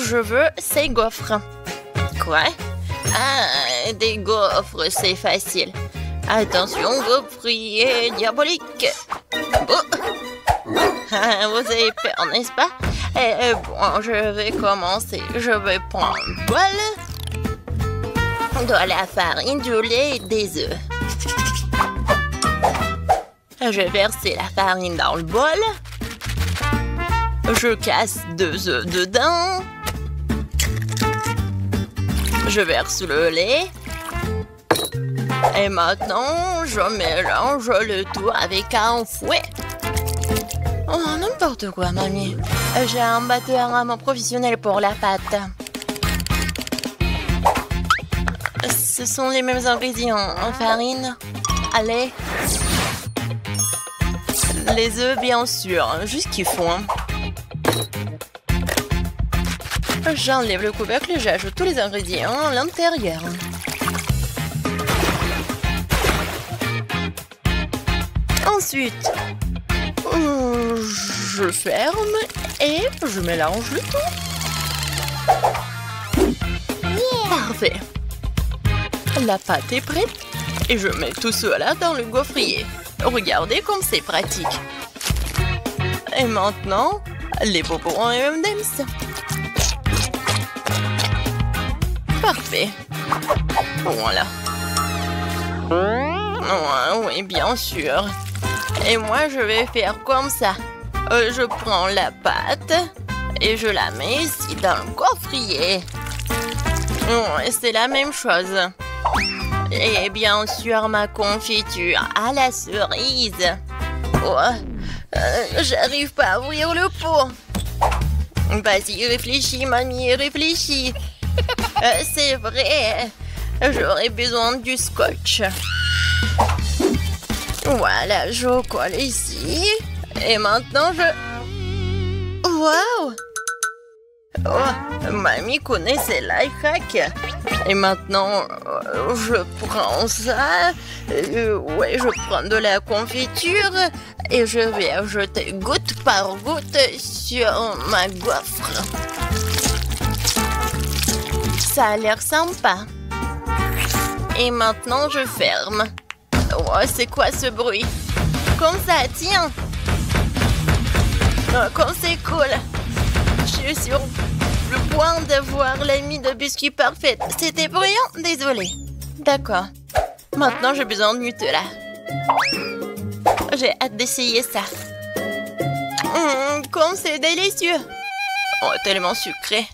je veux ces gaufres. Quoi? Ah, des gaufres, c'est facile. Attention, gaufrier diabolique. Ah, vous avez peur, n'est-ce pas? Bon, je vais commencer. Je vais prendre un bol, de la farine, du lait et des œufs. Je vais verser la farine dans le bol. Je casse 2 œufs dedans. Je verse le lait. Et maintenant, je mélange le tout avec un fouet. Oh, n'importe quoi, mamie. J'ai un batteur vraiment professionnel pour la pâte. Ce sont les mêmes ingrédients. Farine, lait, les œufs, bien sûr. Juste qu'il faut. J'enlève le couvercle et j'ajoute tous les ingrédients à l'intérieur. Ensuite, je ferme et je mélange le tout. Parfait. La pâte est prête et je mets tout cela dans le gaufrier. Regardez comme c'est pratique. Et maintenant, les bonbons M&M's. Parfait. Voilà. Oui, bien sûr. Et moi, je vais faire comme ça. Je prends la pâte et je la mets ici dans le gaufrier. C'est la même chose. Et bien sûr, ma confiture à la cerise. J'arrive pas à ouvrir le pot. Vas-y, réfléchis, mamie, réfléchis. C'est vrai. J'aurais besoin du scotch. Voilà, je colle ici. Et maintenant, je... Waouh! Oh, mamie connaît ses life hacks. Et maintenant, je prends ça. Ouais, je prends de la confiture. Et je vais ajouter goutte par goutte sur ma gaufre. Ça a l'air sympa. Et maintenant, je ferme. Oh, c'est quoi ce bruit? Comme ça, tiens. Oh, comme c'est cool. Je suis sur le point d'avoir l'ami de biscuit parfaite. C'était bruyant? Désolée. D'accord. Maintenant, j'ai besoin de Nutella. J'ai hâte d'essayer ça. Comme c'est délicieux. Oh, tellement sucré.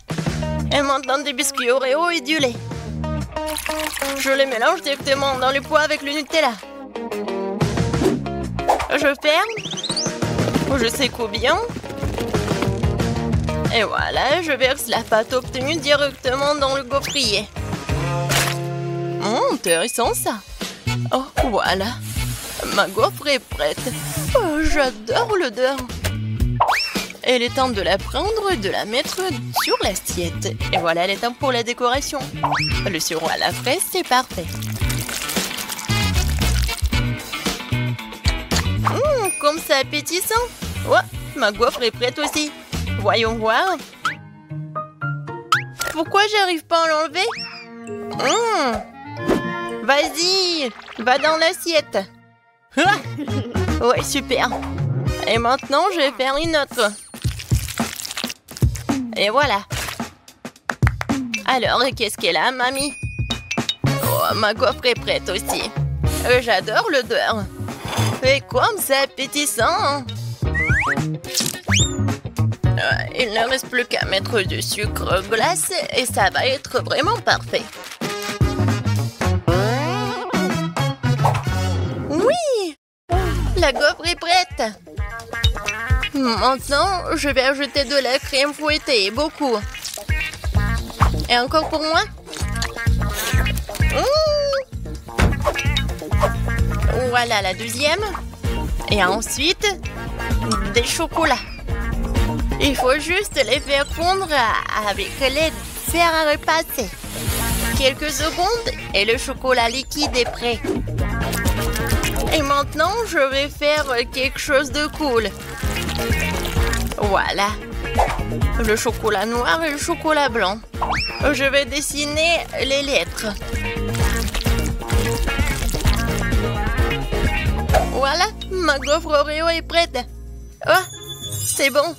Et maintenant, des biscuits Oreo et du lait. Je les mélange directement dans le pot avec le Nutella. Je ferme. Je secoue bien. Et voilà, je verse la pâte obtenue directement dans le gaufrier. Intéressant ça. Oh, voilà. Ma gaufre est prête. Oh, j'adore l'odeur. Il est temps de la prendre et de la mettre sur l'assiette. Et voilà, il est temps pour la décoration. Le sirop à la fraise, c'est parfait. Comme c'est appétissant. Oh, ma gaufre est prête aussi. Voyons voir. Pourquoi j'arrive pas à l'enlever? Vas-y, va dans l'assiette. Ouais, super. Et maintenant, je vais faire une autre. Et voilà. Alors, qu'est-ce qu'elle a, mamie? Oh, ma gaufre est prête aussi. J'adore l'odeur. Et comme c'est appétissant. Il ne reste plus qu'à mettre du sucre glace et ça va être vraiment parfait. Oui! La gaufre est prête. Maintenant, je vais ajouter de la crème fouettée, beaucoup. Et encore pour moi? Voilà la deuxième. Et ensuite, des chocolats. Il faut juste les faire fondre avec les fer à repasser. Quelques secondes et le chocolat liquide est prêt. Et maintenant, je vais faire quelque chose de cool. Voilà. Le chocolat noir et le chocolat blanc. Je vais dessiner les lettres. Voilà, ma gaufre Oreo est prête. Oh, c'est bon.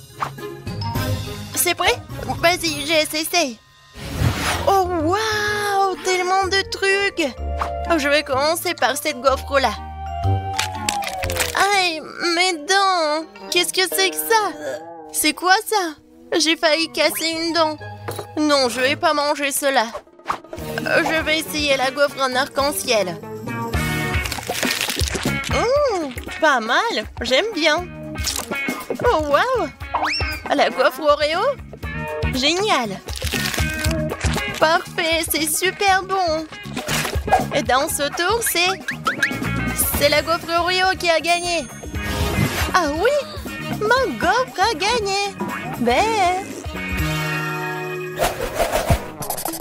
C'est prêt? Vas-y, Jess, essaye. Oh, waouh, tellement de trucs. Je vais commencer par cette gaufre-là. Aïe, mes dents. Qu'est-ce que c'est que ça? C'est quoi ça? J'ai failli casser une dent. Non, je vais pas manger cela. Je vais essayer la gaufre en arc-en-ciel. Pas mal, j'aime bien. Oh, waouh! La gaufre Oreo? Génial! Parfait, c'est super bon. Et dans ce tour, c'est la gaufre Oreo qui a gagné. Ah oui, ma gaufre a gagné. Ben.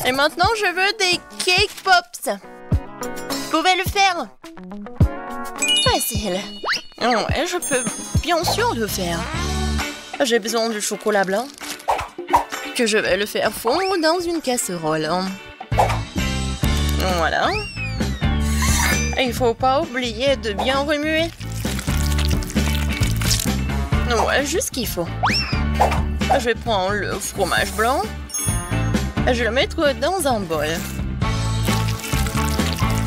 Et maintenant, je veux des cake pops. Vous pouvez le faire? Facile. Ouais, je peux bien sûr le faire. J'ai besoin du chocolat blanc que je vais le faire fondre dans une casserole. Voilà. Et il faut pas oublier de bien remuer. Ouais, juste ce qu'il faut. Je vais prendre le fromage blanc. Je vais le mettre dans un bol.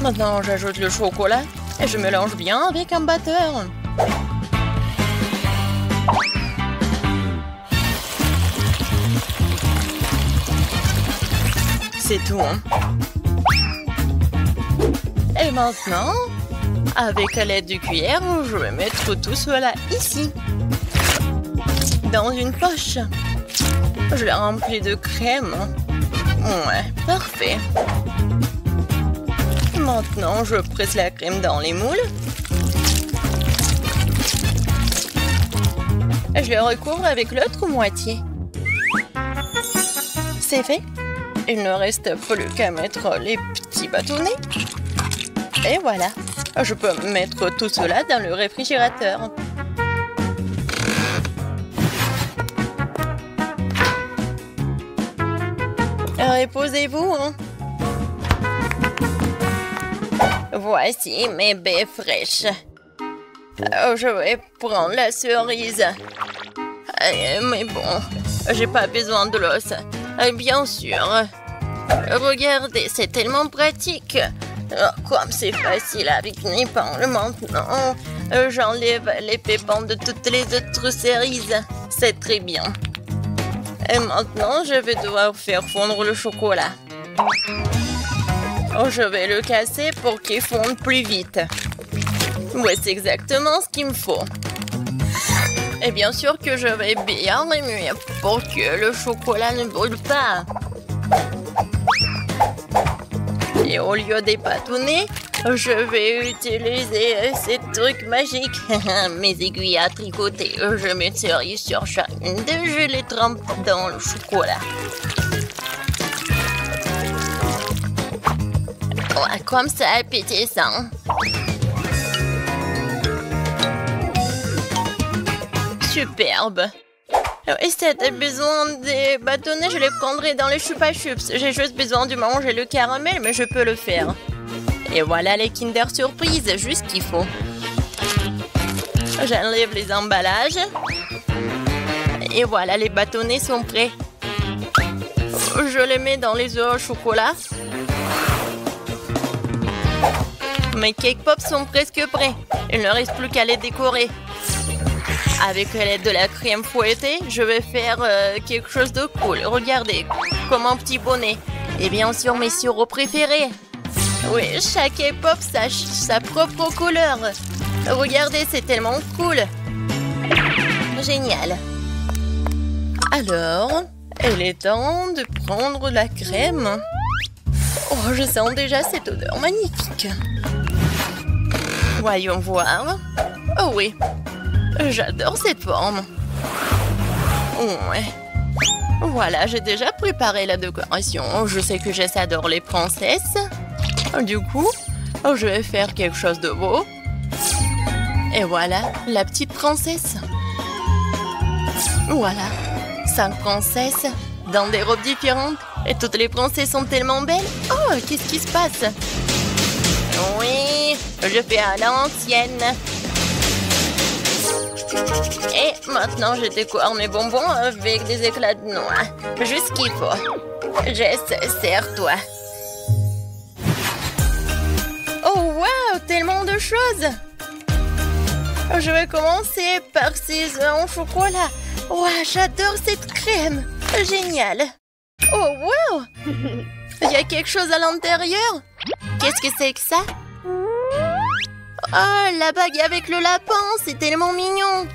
Maintenant, j'ajoute le chocolat et je mélange bien avec un batteur. C'est tout. Et maintenant, avec l'aide du cuillère, je vais mettre tout cela ici. Dans une poche. Je l'ai rempli de crème. Ouais, parfait. Maintenant, je presse la crème dans les moules. Je les recouvre avec l'autre moitié. C'est fait. Il ne reste plus qu'à mettre les petits bâtonnets. Et voilà. Je peux mettre tout cela dans le réfrigérateur. Reposez-vous, hein. Voici mes baies fraîches. Je vais prendre la cerise. Mais bon, j'ai pas besoin de l'os. Bien sûr. Regardez, c'est tellement pratique. Comme c'est facile avec mes épingles maintenant. J'enlève les pépins de toutes les autres cerises. C'est très bien. Et maintenant, je vais devoir faire fondre le chocolat. Je vais le casser pour qu'il fonde plus vite. Ouais, c'est exactement ce qu'il me faut. Et bien sûr que je vais bien remuer pour que le chocolat ne brûle pas. Et au lieu des bâtonnets, je vais utiliser ces trucs magiques. Mes aiguilles à tricoter. Je mets cerise sur chacune d'eux. Je les trempe dans le chocolat. Ouais, comme ça, appétissant. Superbe. Et si tu as besoin des bâtonnets, je les prendrai dans les chupa chups. J'ai juste besoin de manger le caramel, mais je peux le faire. Et voilà les Kinder Surprise, juste ce qu'il faut. J'enlève les emballages. Et voilà, les bâtonnets sont prêts. Je les mets dans les œufs au chocolat. Mes cake pops sont presque prêts. Il ne reste plus qu'à les décorer. Avec l'aide de la crème fouettée, je vais faire quelque chose de cool. Regardez, comme un petit bonnet. Et bien sûr, mes sirops préférés. Oui, chaque cake pop a sa propre couleur. Regardez, c'est tellement cool. Génial. Alors, il est temps de prendre la crème. Oh, je sens déjà cette odeur magnifique. Voyons voir. Oh oui. J'adore cette forme. Ouais. Voilà, j'ai déjà préparé la décoration. Je sais que Jess adore les princesses. Du coup, je vais faire quelque chose de beau. Et voilà, la petite princesse. Voilà, 5 princesses dans des robes différentes. Et toutes les princesses sont tellement belles. Oh, qu'est-ce qui se passe? Oui, je fais à l'ancienne. Et maintenant, je décore mes bonbons avec des éclats de noix. Juste ce qu'il faut. Jess, serre-toi. Oh, wow, tellement de choses. Je vais commencer par ces œufs en chocolat. Wow, j'adore cette crème. Génial. Oh, wow. Il y a quelque chose à l'intérieur. Qu'est-ce que c'est que ça? Oh, la bague avec le lapin, c'est tellement mignon.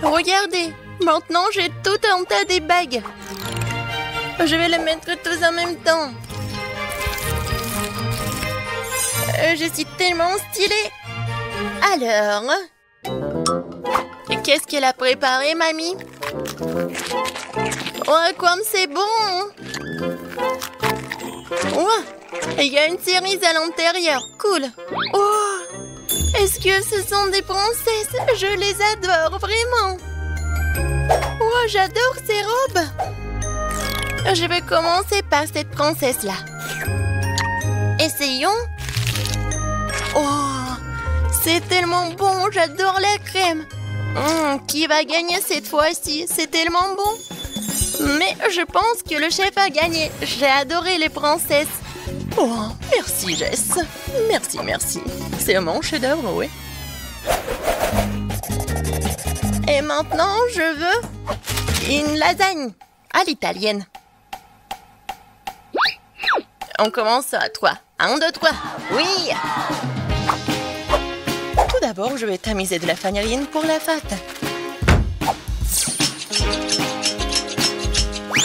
Regardez, maintenant j'ai tout un tas de bagues. Je vais les mettre tous en même temps. Je suis tellement stylée. Alors, qu'est-ce qu'elle a préparé, mamie? Oh, comme c'est bon! Oh, il y a une cerise à l'intérieur. Cool. Oh, est-ce que ce sont des princesses? Je les adore, vraiment. Oh, j'adore ces robes. Je vais commencer par cette princesse-là. Essayons. Oh, c'est tellement bon. J'adore la crème. Qui va gagner cette fois-ci? C'est tellement bon. Mais je pense que le chef a gagné. J'ai adoré les princesses. Oh, merci Jess. Merci, merci. C'est mon chef-d'œuvre, oui. Et maintenant, je veux une lasagne à l'italienne. On commence à 3. 1, 2, 3. Oui! Tout d'abord, je vais tamiser de la farine pour la pâte.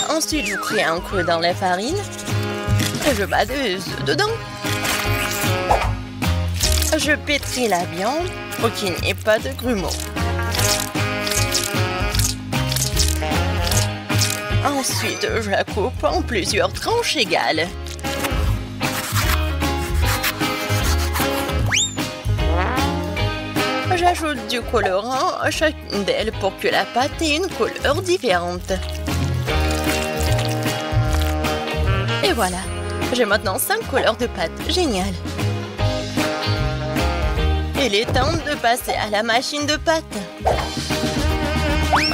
Ensuite, je crée un creux dans la farine. Et je bats des œufs dedans. Je pétris la viande pour qu'il n'y ait pas de grumeaux. Ensuite, je la coupe en plusieurs tranches égales. J'ajoute du colorant à chacune d'elles pour que la pâte ait une couleur différente. Et voilà, j'ai maintenant 5 couleurs de pâte. Génial! Il est temps de passer à la machine de pâte.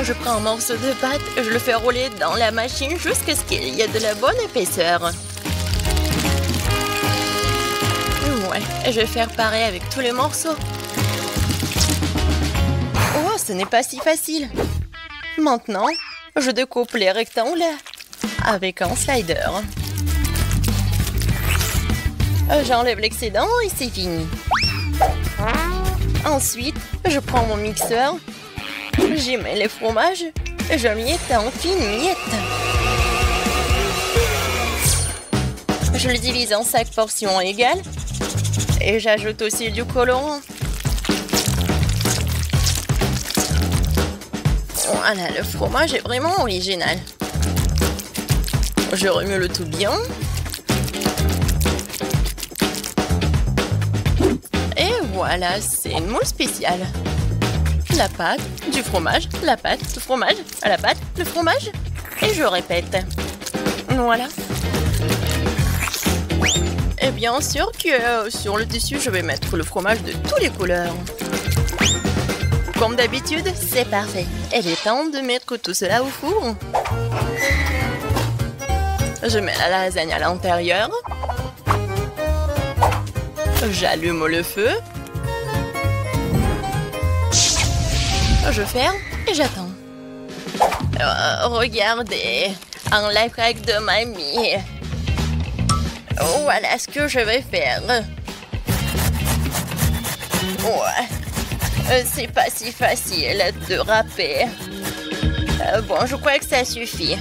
Je prends un morceau de pâte et je le fais rouler dans la machine jusqu'à ce qu'il y ait de la bonne épaisseur. Ouais, et je vais faire pareil avec tous les morceaux. Oh, ce n'est pas si facile. Maintenant, je découpe les rectangles avec un slider. J'enlève l'excédent et c'est fini. Ensuite, je prends mon mixeur, j'y mets les fromages et je miette en fines miettes. Je le divise en 5 portions égales et j'ajoute aussi du colorant. Voilà, le fromage est vraiment original. Je remue le tout bien. Et voilà, c'est une moule spéciale. La pâte, du fromage, la pâte, le fromage, la pâte, le fromage. Et je répète. Voilà. Et bien sûr que sur le dessus, je vais mettre le fromage de toutes les couleurs. Comme d'habitude, c'est parfait. Il est temps de mettre tout cela au four. Je mets la lasagne à l'intérieur. J'allume le feu. Je ferme et j'attends. Regardez, un life hack de mamie. Voilà ce que je vais faire. Ouais, c'est pas si facile de râper. Bon, je crois que ça suffit.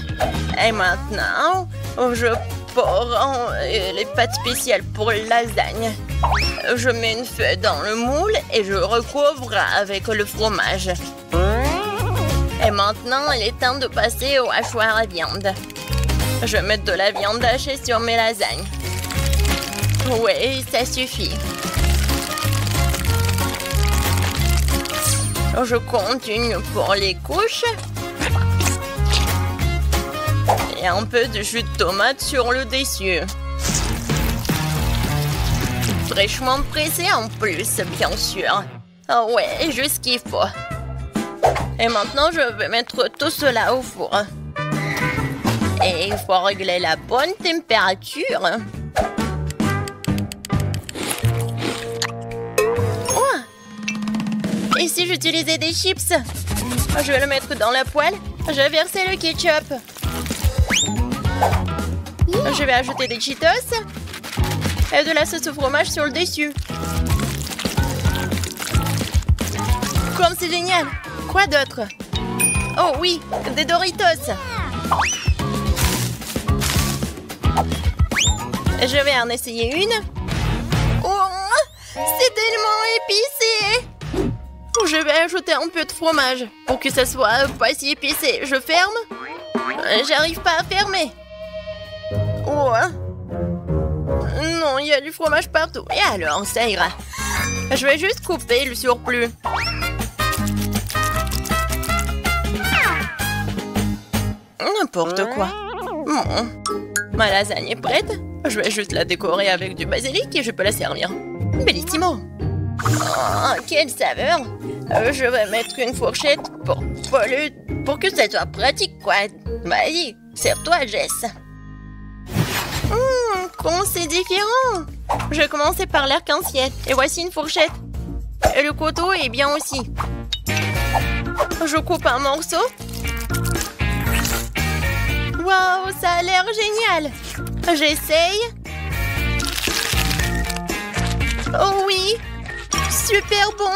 Et maintenant, je pore les pâtes spéciales pour lasagne. Je mets une feuille dans le moule et je recouvre avec le fromage. Et maintenant, il est temps de passer au hachoir à viande. Je mets de la viande hachée sur mes lasagnes. Oui, ça suffit. Je continue pour les couches. Et un peu de jus de tomate sur le dessus. Fraîchement pressé en plus, bien sûr. Ah ouais, juste ce qu'il faut. Et maintenant, je vais mettre tout cela au four. Et il faut régler la bonne température. Oh! Et si j'utilisais des chips? Je vais le mettre dans la poêle. Je vais verser le ketchup. Je vais ajouter des Cheetos. Et de la sauce au fromage sur le dessus. Comme c'est génial! Quoi d'autre? Oh oui, des Doritos. Je vais en essayer une. Oh, c'est tellement épicé! Je vais ajouter un peu de fromage pour que ça soit pas si épicé. Je ferme? J'arrive pas à fermer. Oh. Non, il y a du fromage partout. Et alors, ça ira. Je vais juste couper le surplus. N'importe quoi. Bon. Ma lasagne est prête. Je vais juste la décorer avec du basilic et je peux la servir. Bellissimo. Oh, quelle saveur. Je vais mettre une fourchette pour que ça soit pratique, quoi. Vas-y, sers-toi, Jess. Comment c'est différent. Je vais commencer par l'arc-en-ciel. Et voici une fourchette. Et le couteau est bien aussi. Je coupe un morceau. Waouh, ça a l'air génial. J'essaye. Oh oui, super bon.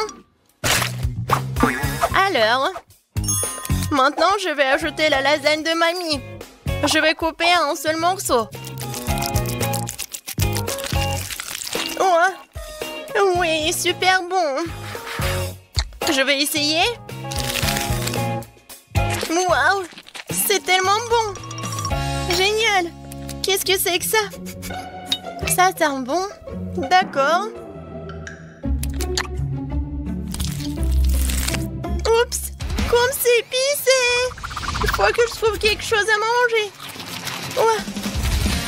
Alors, maintenant je vais ajouter la lasagne de mamie. Je vais couper un seul morceau. Oh, oui, super bon. Je vais essayer. Waouh, c'est tellement bon. Génial. Qu'est-ce que c'est que ça? Ça sent bon. D'accord. Oups, comme c'est épicé. Il faut que je trouve quelque chose à manger. Ouais.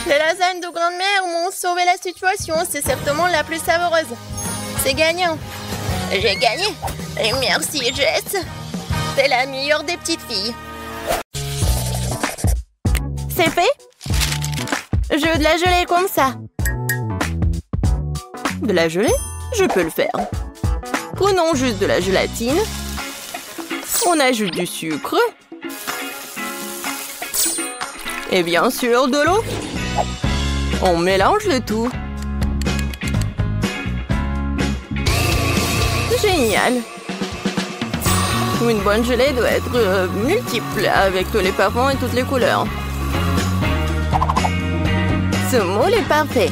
Les lasagnes de grand-mère m'ont sauvé la situation. C'est certainement la plus savoureuse. C'est gagnant. J'ai gagné. Et merci, Jess. T'es la meilleure des petites filles. C'est fait? Je veux de la gelée comme ça. De la gelée? Je peux le faire. Prenons juste de la gélatine. On ajoute du sucre. Et bien sûr, de l'eau. On mélange le tout. Génial. Une bonne gelée doit être multiple, avec tous les parfums et toutes les couleurs. Ce moule est parfait.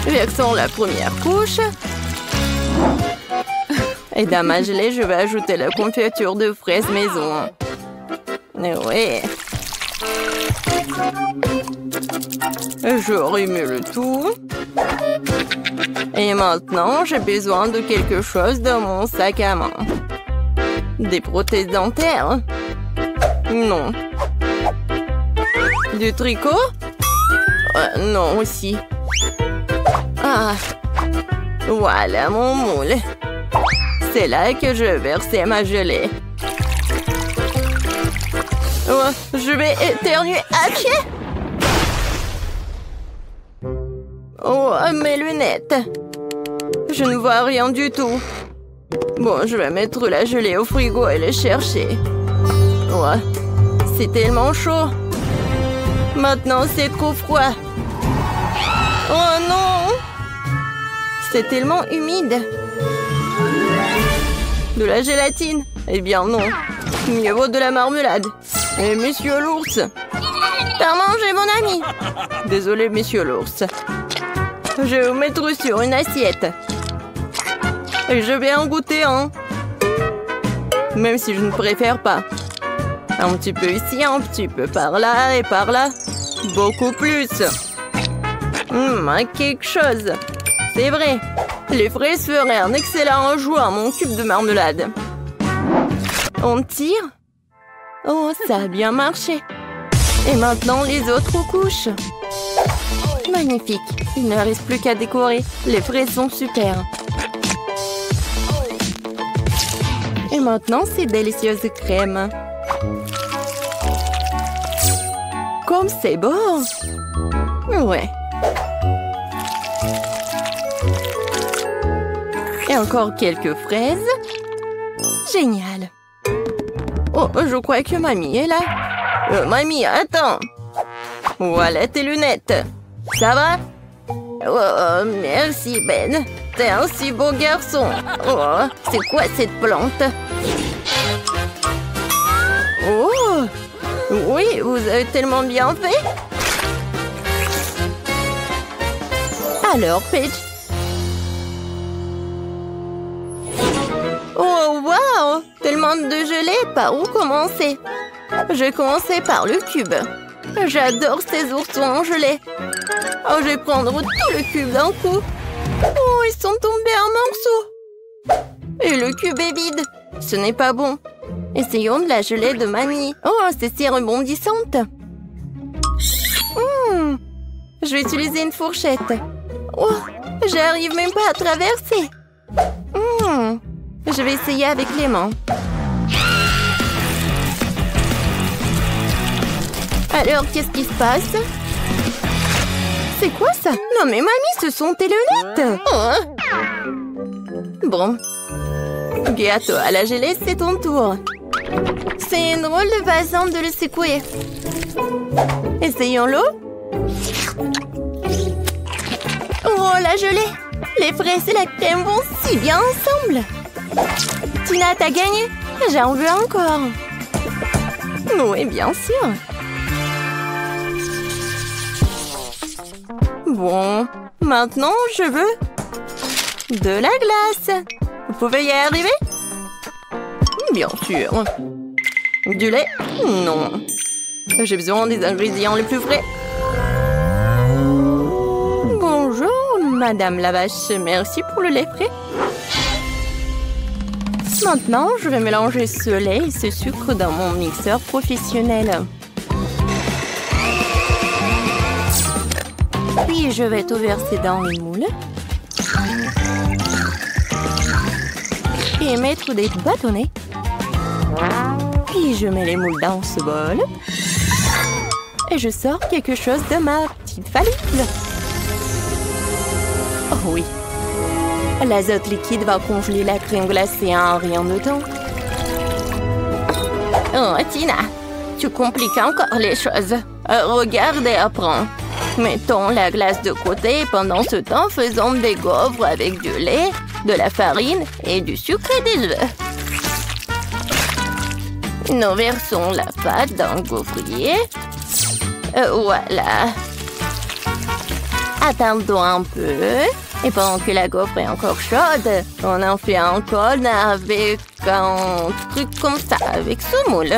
Versons la première couche. Et dans ma gelée, je vais ajouter la confiture de fraises maison. Oui. Je remue le tout. Et maintenant, j'ai besoin de quelque chose dans mon sac à main. Des prothèses dentaires? Non. Du tricot? Non aussi. Ah. Voilà mon moule. C'est là que je vais verser ma gelée. Oh, je vais éternuer. Achille! Oh, mes lunettes. Je ne vois rien du tout. Bon, je vais mettre la gelée au frigo et les chercher. Oh, c'est tellement chaud. Maintenant, c'est trop froid. Oh non! C'est tellement humide. De la gélatine? Eh bien non. Mieux vaut de la marmelade. Et monsieur l'ours. T'as mangé mon ami? Désolé, monsieur l'ours. Je vais vous mettre sur une assiette. Et je vais en goûter un. Même si je ne préfère pas. Un petit peu ici, un petit peu par là et par là. Beaucoup plus. Quelque chose. C'est vrai. Les fraises feraient un excellent ajout à mon cube de marmelade. On tire. Oh, ça a bien marché. Et maintenant, les autres couches. Magnifique. Il ne reste plus qu'à décorer. Les fraises sont super. Et maintenant, ces délicieuses crèmes. Comme c'est beau! Ouais. Et encore quelques fraises. Génial. Oh, je crois que mamie est là. Mamie, attends. Voilà tes lunettes. Ça va? Oh, merci Ben. T'es un si beau garçon. Oh, c'est quoi cette plante? Oh! Oui, vous avez tellement bien fait. Alors, Paige. Oh, wow! Tellement de gelée, par où commencer? Je vais commencer par le cube. J'adore ces oursons en gelée. Oh, je vais prendre tout le cube d'un coup. Oh, ils sont tombés en morceaux. Et le cube est vide. Ce n'est pas bon. Essayons de la gelée de mamie. Oh, c'est si rebondissante. Je vais utiliser une fourchette. Oh, j'arrive même pas à traverser. Je vais essayer avec les mains. Alors, qu'est-ce qui se passe? C'est quoi ça? Non mais mamie, ce sont tes lunettes. Bon. Gâteau à la gelée, c'est ton tour. C'est une drôle de façon de le secouer. Essayons-le. Oh, la gelée! Les fraises et la crème vont si bien ensemble. Tina, t'as gagné? J'en veux encore. Oui, bien sûr. Bon, maintenant, je veux de la glace. Vous pouvez y arriver? Bien sûr. Du lait? Non. J'ai besoin des ingrédients les plus frais. Bonjour, Madame la vache. Merci pour le lait frais. Maintenant, je vais mélanger ce lait et ce sucre dans mon mixeur professionnel. Puis, je vais tout verser dans le moule. Et mettre des bâtonnets. Puis, je mets les moules dans ce bol. Et je sors quelque chose de ma petite fallible. Oh oui. L'azote liquide va congeler la crème glacée en rien de temps. Oh, Tina, tu compliques encore les choses. Regarde et apprends. Mettons la glace de côté et pendant ce temps, faisons des gaufres avec du lait, de la farine et du sucre et des œufs. Nous versons la pâte dans le gaufrier. Voilà. Attendons un peu. Et pendant que la gaufre est encore chaude, on en fait un cône avec un truc comme ça, avec ce moule.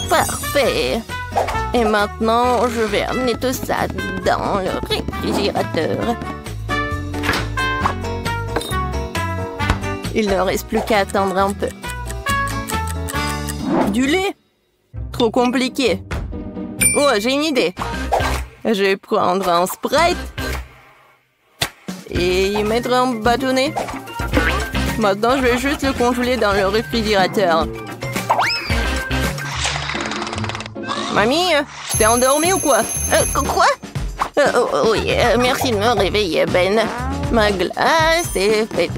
Parfait. Et maintenant, je vais amener tout ça dans le réfrigérateur. Il ne reste plus qu'à attendre un peu. Du lait? Trop compliqué. Oh, j'ai une idée. Je vais prendre un Sprite et y mettre un bâtonnet. Maintenant, je vais juste le congeler dans le réfrigérateur. Mamie, t'es endormie ou quoi? Quoi? Oui, merci de me réveiller, Ben. Ma glace est faite.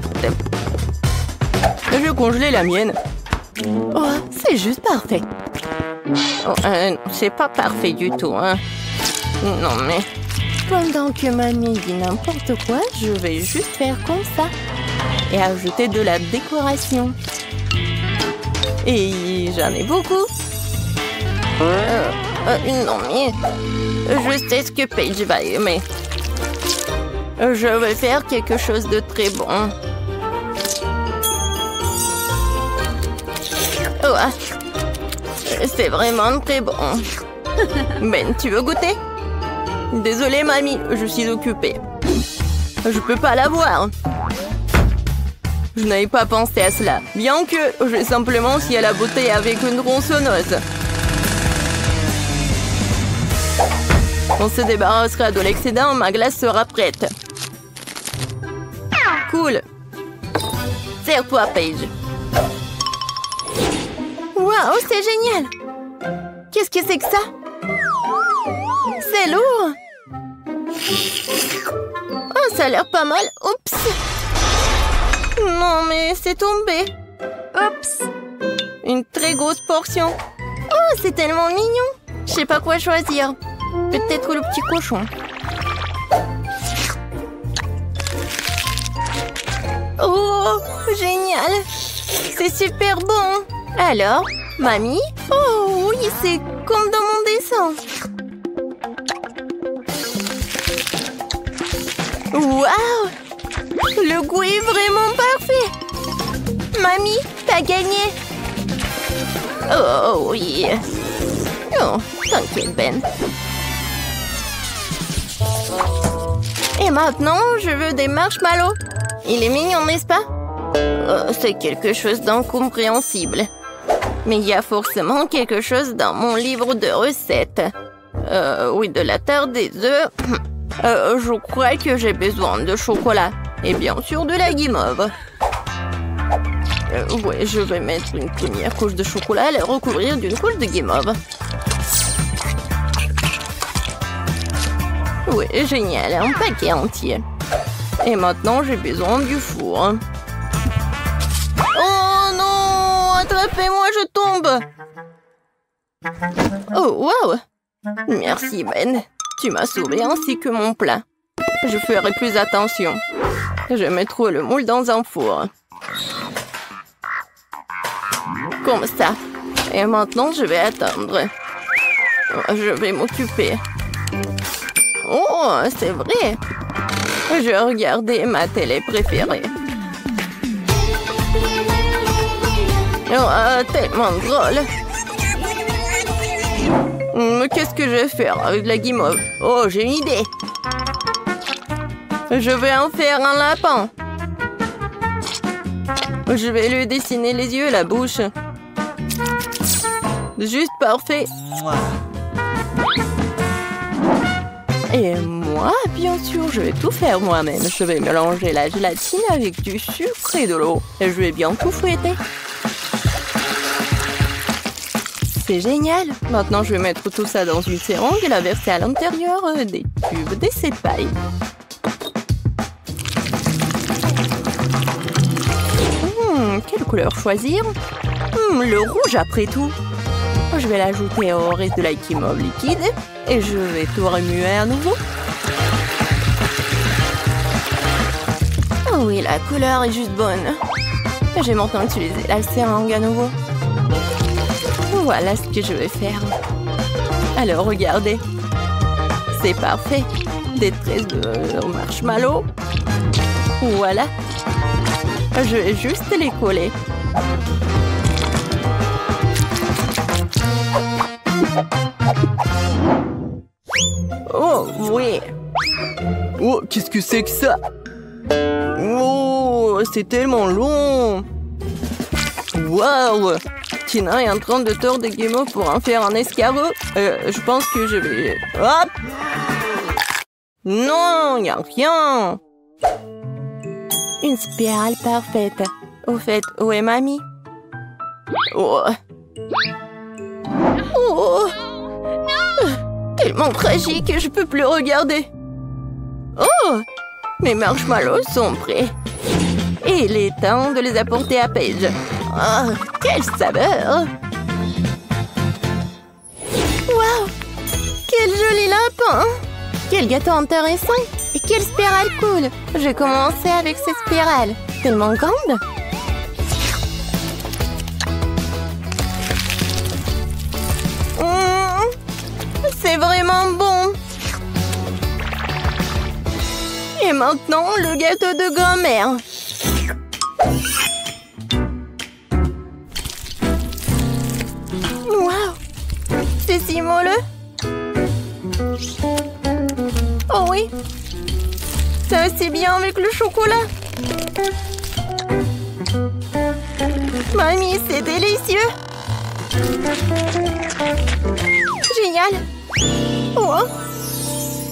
Je vais congeler la mienne. Oh, c'est juste parfait. Oh, c'est pas parfait du tout, hein. Non, mais... Pendant que mamie dit n'importe quoi, je vais juste faire comme ça. Et ajouter de la décoration. Et j'en ai beaucoup. Non, mais... Je sais ce que Paige va aimer. Je vais faire quelque chose de très bon. Oh, c'est vraiment très bon. Ben, tu veux goûter? Désolée, mamie, je suis occupée. Je peux pas l'avoir. Je n'avais pas pensé à cela, bien que j'ai simplement scié la bouteille avec une tronçonneuse. On se débarrassera de l'excédent, ma glace sera prête. Cool. Serre-toi, Paige. Waouh, c'est génial. Qu'est-ce que c'est que ça? C'est lourd. Oh, ça a l'air pas mal. Oups. Non, mais c'est tombé. Oups. Une très grosse portion. Oh, c'est tellement mignon. Je sais pas quoi choisir. Peut-être le petit cochon. Oh, génial. C'est super bon. Alors, mamie? Oh oui, c'est comme dans mon dessin. Waouh! Le goût est vraiment parfait. Mamie, t'as gagné. Oh oui. Oh, t'inquiète, Ben. Et maintenant, je veux des marshmallows. Il est mignon, n'est-ce pas? Oh, c'est quelque chose d'incompréhensible. Mais il y a forcément quelque chose dans mon livre de recettes. Oui, de la terre des œufs. Je crois que j'ai besoin de chocolat. Et bien sûr de la guimauve. Ouais, je vais mettre une première couche de chocolat et la recouvrir d'une couche de guimauve. Oui, génial, un paquet entier. Et maintenant, j'ai besoin du four. Oh non! Attrapez-moi, je tombe! Oh, wow! Merci, Ben. Tu m'as sauvé ainsi que mon plat. Je ferai plus attention. Je mettrai le moule dans un four. Comme ça. Et maintenant, je vais attendre. Je vais m'occuper. Oh, c'est vrai. Je regardais ma télé préférée. Oh, tellement drôle. Qu'est-ce que je vais faire avec la guimauve? Oh, j'ai une idée. Je vais en faire un lapin. Je vais lui dessiner les yeux et la bouche. Juste parfait. Et moi, bien sûr, je vais tout faire moi-même. Je vais mélanger la gélatine avec du sucre et de l'eau. Et je vais bien tout fouetter. C'est génial. Maintenant, je vais mettre tout ça dans une seringue et la verser à l'intérieur des tubes d'essai-paille. Quelle couleur choisir? Le rouge après tout. Je vais l'ajouter au reste de la guimauve liquide et je vais tout remuer à nouveau. Oh oui, la couleur est juste bonne. Je vais maintenant utiliser la seringue à nouveau. Voilà ce que je vais faire. Alors, regardez. C'est parfait. Des tresses de marshmallow. Voilà. Je vais juste les coller. Oh, oui. Oh, qu'est-ce que c'est que ça? Oh, c'est tellement long. Waouh! Tina est en train de tordre des guimauves pour en faire un escargot. Je pense que je vais... Hop! Non, il n'y a rien. Une spirale parfaite. Au fait, où est mamie? Oh. Oh. Tellement tragique, je peux plus regarder. Oh! Mes marshmallows sont prêts. Et il est temps de les apporter à Paige. Oh, quelle saveur! Waouh! Quel joli lapin! Quel gâteau intéressant! Et quelle spirale cool! Je vais commencer avec cette spirale. Tellement grande! C'est vraiment bon! Et maintenant, le gâteau de grand-mère. Waouh! C'est si moelleux! Oh oui! Ça va si bien avec le chocolat! Mamie, c'est délicieux! Génial! Oh!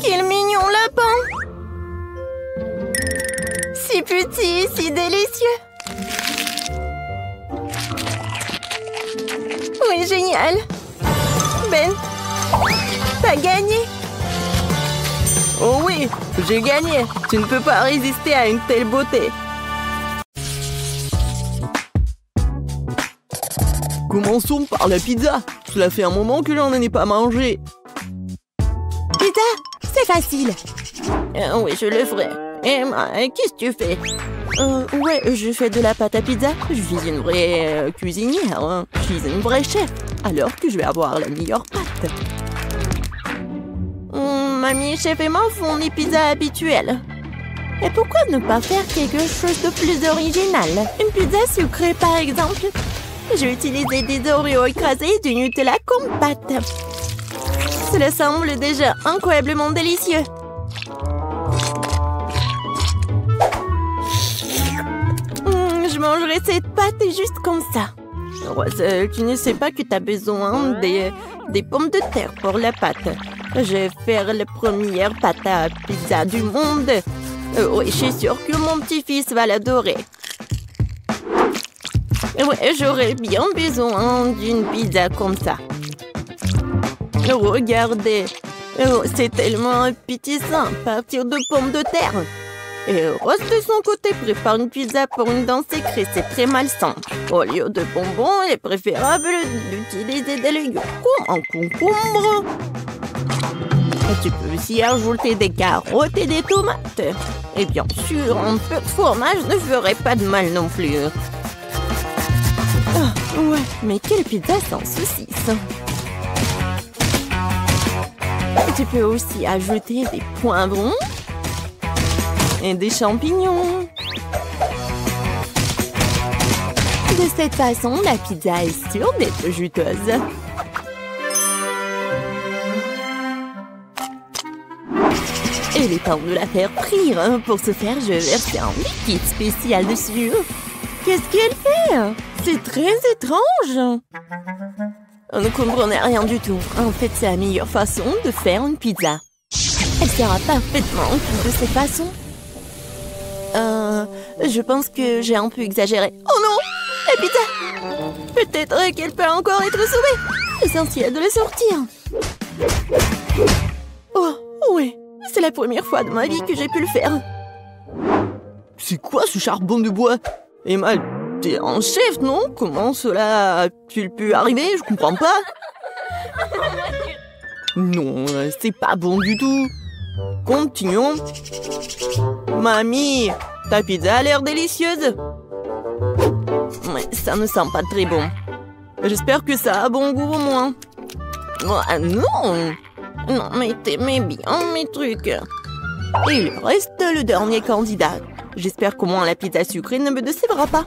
Quel mignon lapin! Si petit, si délicieux! Oui, génial! Ben, t'as gagné! Oh oui, j'ai gagné! Tu ne peux pas résister à une telle beauté! Commençons par la pizza. Cela fait un moment que j'en ai pas mangé. Pizza, c'est facile. Oui, je le ferai. Emma, qu'est-ce que tu fais? Ouais, je fais de la pâte à pizza. Je suis une vraie cuisinière. Hein. Je suis une vraie chef. Alors que je vais avoir la meilleure pâte. Mamie, chef et moi font des pizzas habituelles. Et pourquoi ne pas faire quelque chose de plus original? Une pizza sucrée, par exemple. J'ai utilisé des Oreos écrasés et du Nutella comme pâte. Cela semble déjà incroyablement délicieux. Je mangerai cette pâte juste comme ça. Rose, tu ne sais pas que tu as besoin des pommes de terre pour la pâte. Je vais faire la première pâte à pizza du monde. Oui, je suis sûre que mon petit-fils va l'adorer. Ouais, j'aurais bien besoin d'une pizza comme ça. Regardez, c'est tellement appétissant à partir de pommes de terre. Et Rose, de son côté, prépare une pizza pour une dent secrète. C'est très malsain. Au lieu de bonbons, il est préférable d'utiliser des légumes comme un concombre. Et tu peux aussi ajouter des carottes et des tomates. Et bien sûr, un peu de fromage ne ferait pas de mal non plus. Ah, ouais, mais quelle pizza sans saucisse! Tu peux aussi ajouter des poivrons et des champignons. De cette façon, la pizza est sûre d'être juteuse. Il est temps de la faire frire. Pour ce faire, je vais verser un liquide spécial dessus. Qu'est-ce qu'elle fait? C'est très étrange. On ne comprenait rien du tout. En fait, c'est la meilleure façon de faire une pizza. Elle sera parfaitement cuite de cette façon. Je pense que j'ai un peu exagéré. Oh non! La pizza! Peut-être qu'elle peut encore être sauvée. L'essentiel de la sortir. Oh, oui. C'est la première fois de ma vie que j'ai pu le faire. C'est quoi ce charbon de bois? Emma, t'es un chef, non? Comment cela a-t-il pu arriver? Je comprends pas. Non, c'est pas bon du tout. Continuons. Mamie, ta pizza a l'air délicieuse. Mais ça ne sent pas très bon. J'espère que ça a bon goût au moins. Oh, non! Non, mais t'aimais bien mes trucs. Il reste le dernier candidat. J'espère qu'au moins la pizza sucrée ne me décevra pas.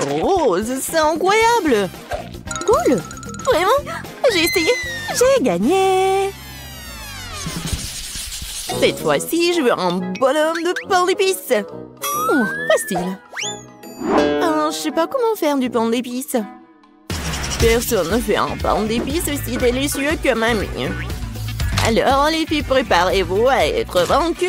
Rose, c'est incroyable! Cool! Vraiment? J'ai essayé! J'ai gagné! Cette fois-ci, je veux un bonhomme de pain d'épices. Oh, facile. Je sais pas comment faire du pain d'épices. Personne ne fait un pain d'épices aussi délicieux que mamie. Alors, les filles, préparez-vous à être vaincues.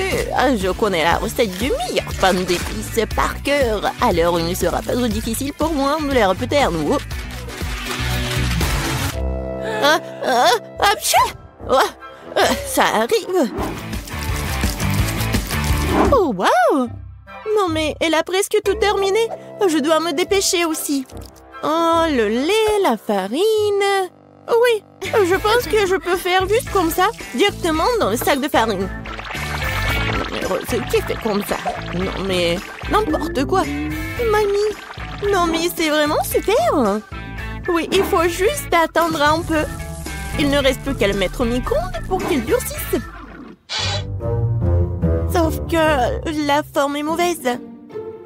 Je connais la recette du meilleur pain d'épices par cœur. Alors, il ne sera pas trop difficile pour moi de les repeter à nouveau. Ça arrive. Oh, waouh! Non, mais elle a presque tout terminé. Je dois me dépêcher aussi. Oh, le lait, la farine... Oui, je pense que je peux faire juste comme ça, directement dans le sac de farine. C'est qui fait comme ça? Non, mais n'importe quoi. Mamie, non, mais c'est vraiment super. Oui, il faut juste attendre un peu. Il ne reste plus qu'à le mettre au micro-ondes pour qu'il durcisse. Sauf que la forme est mauvaise.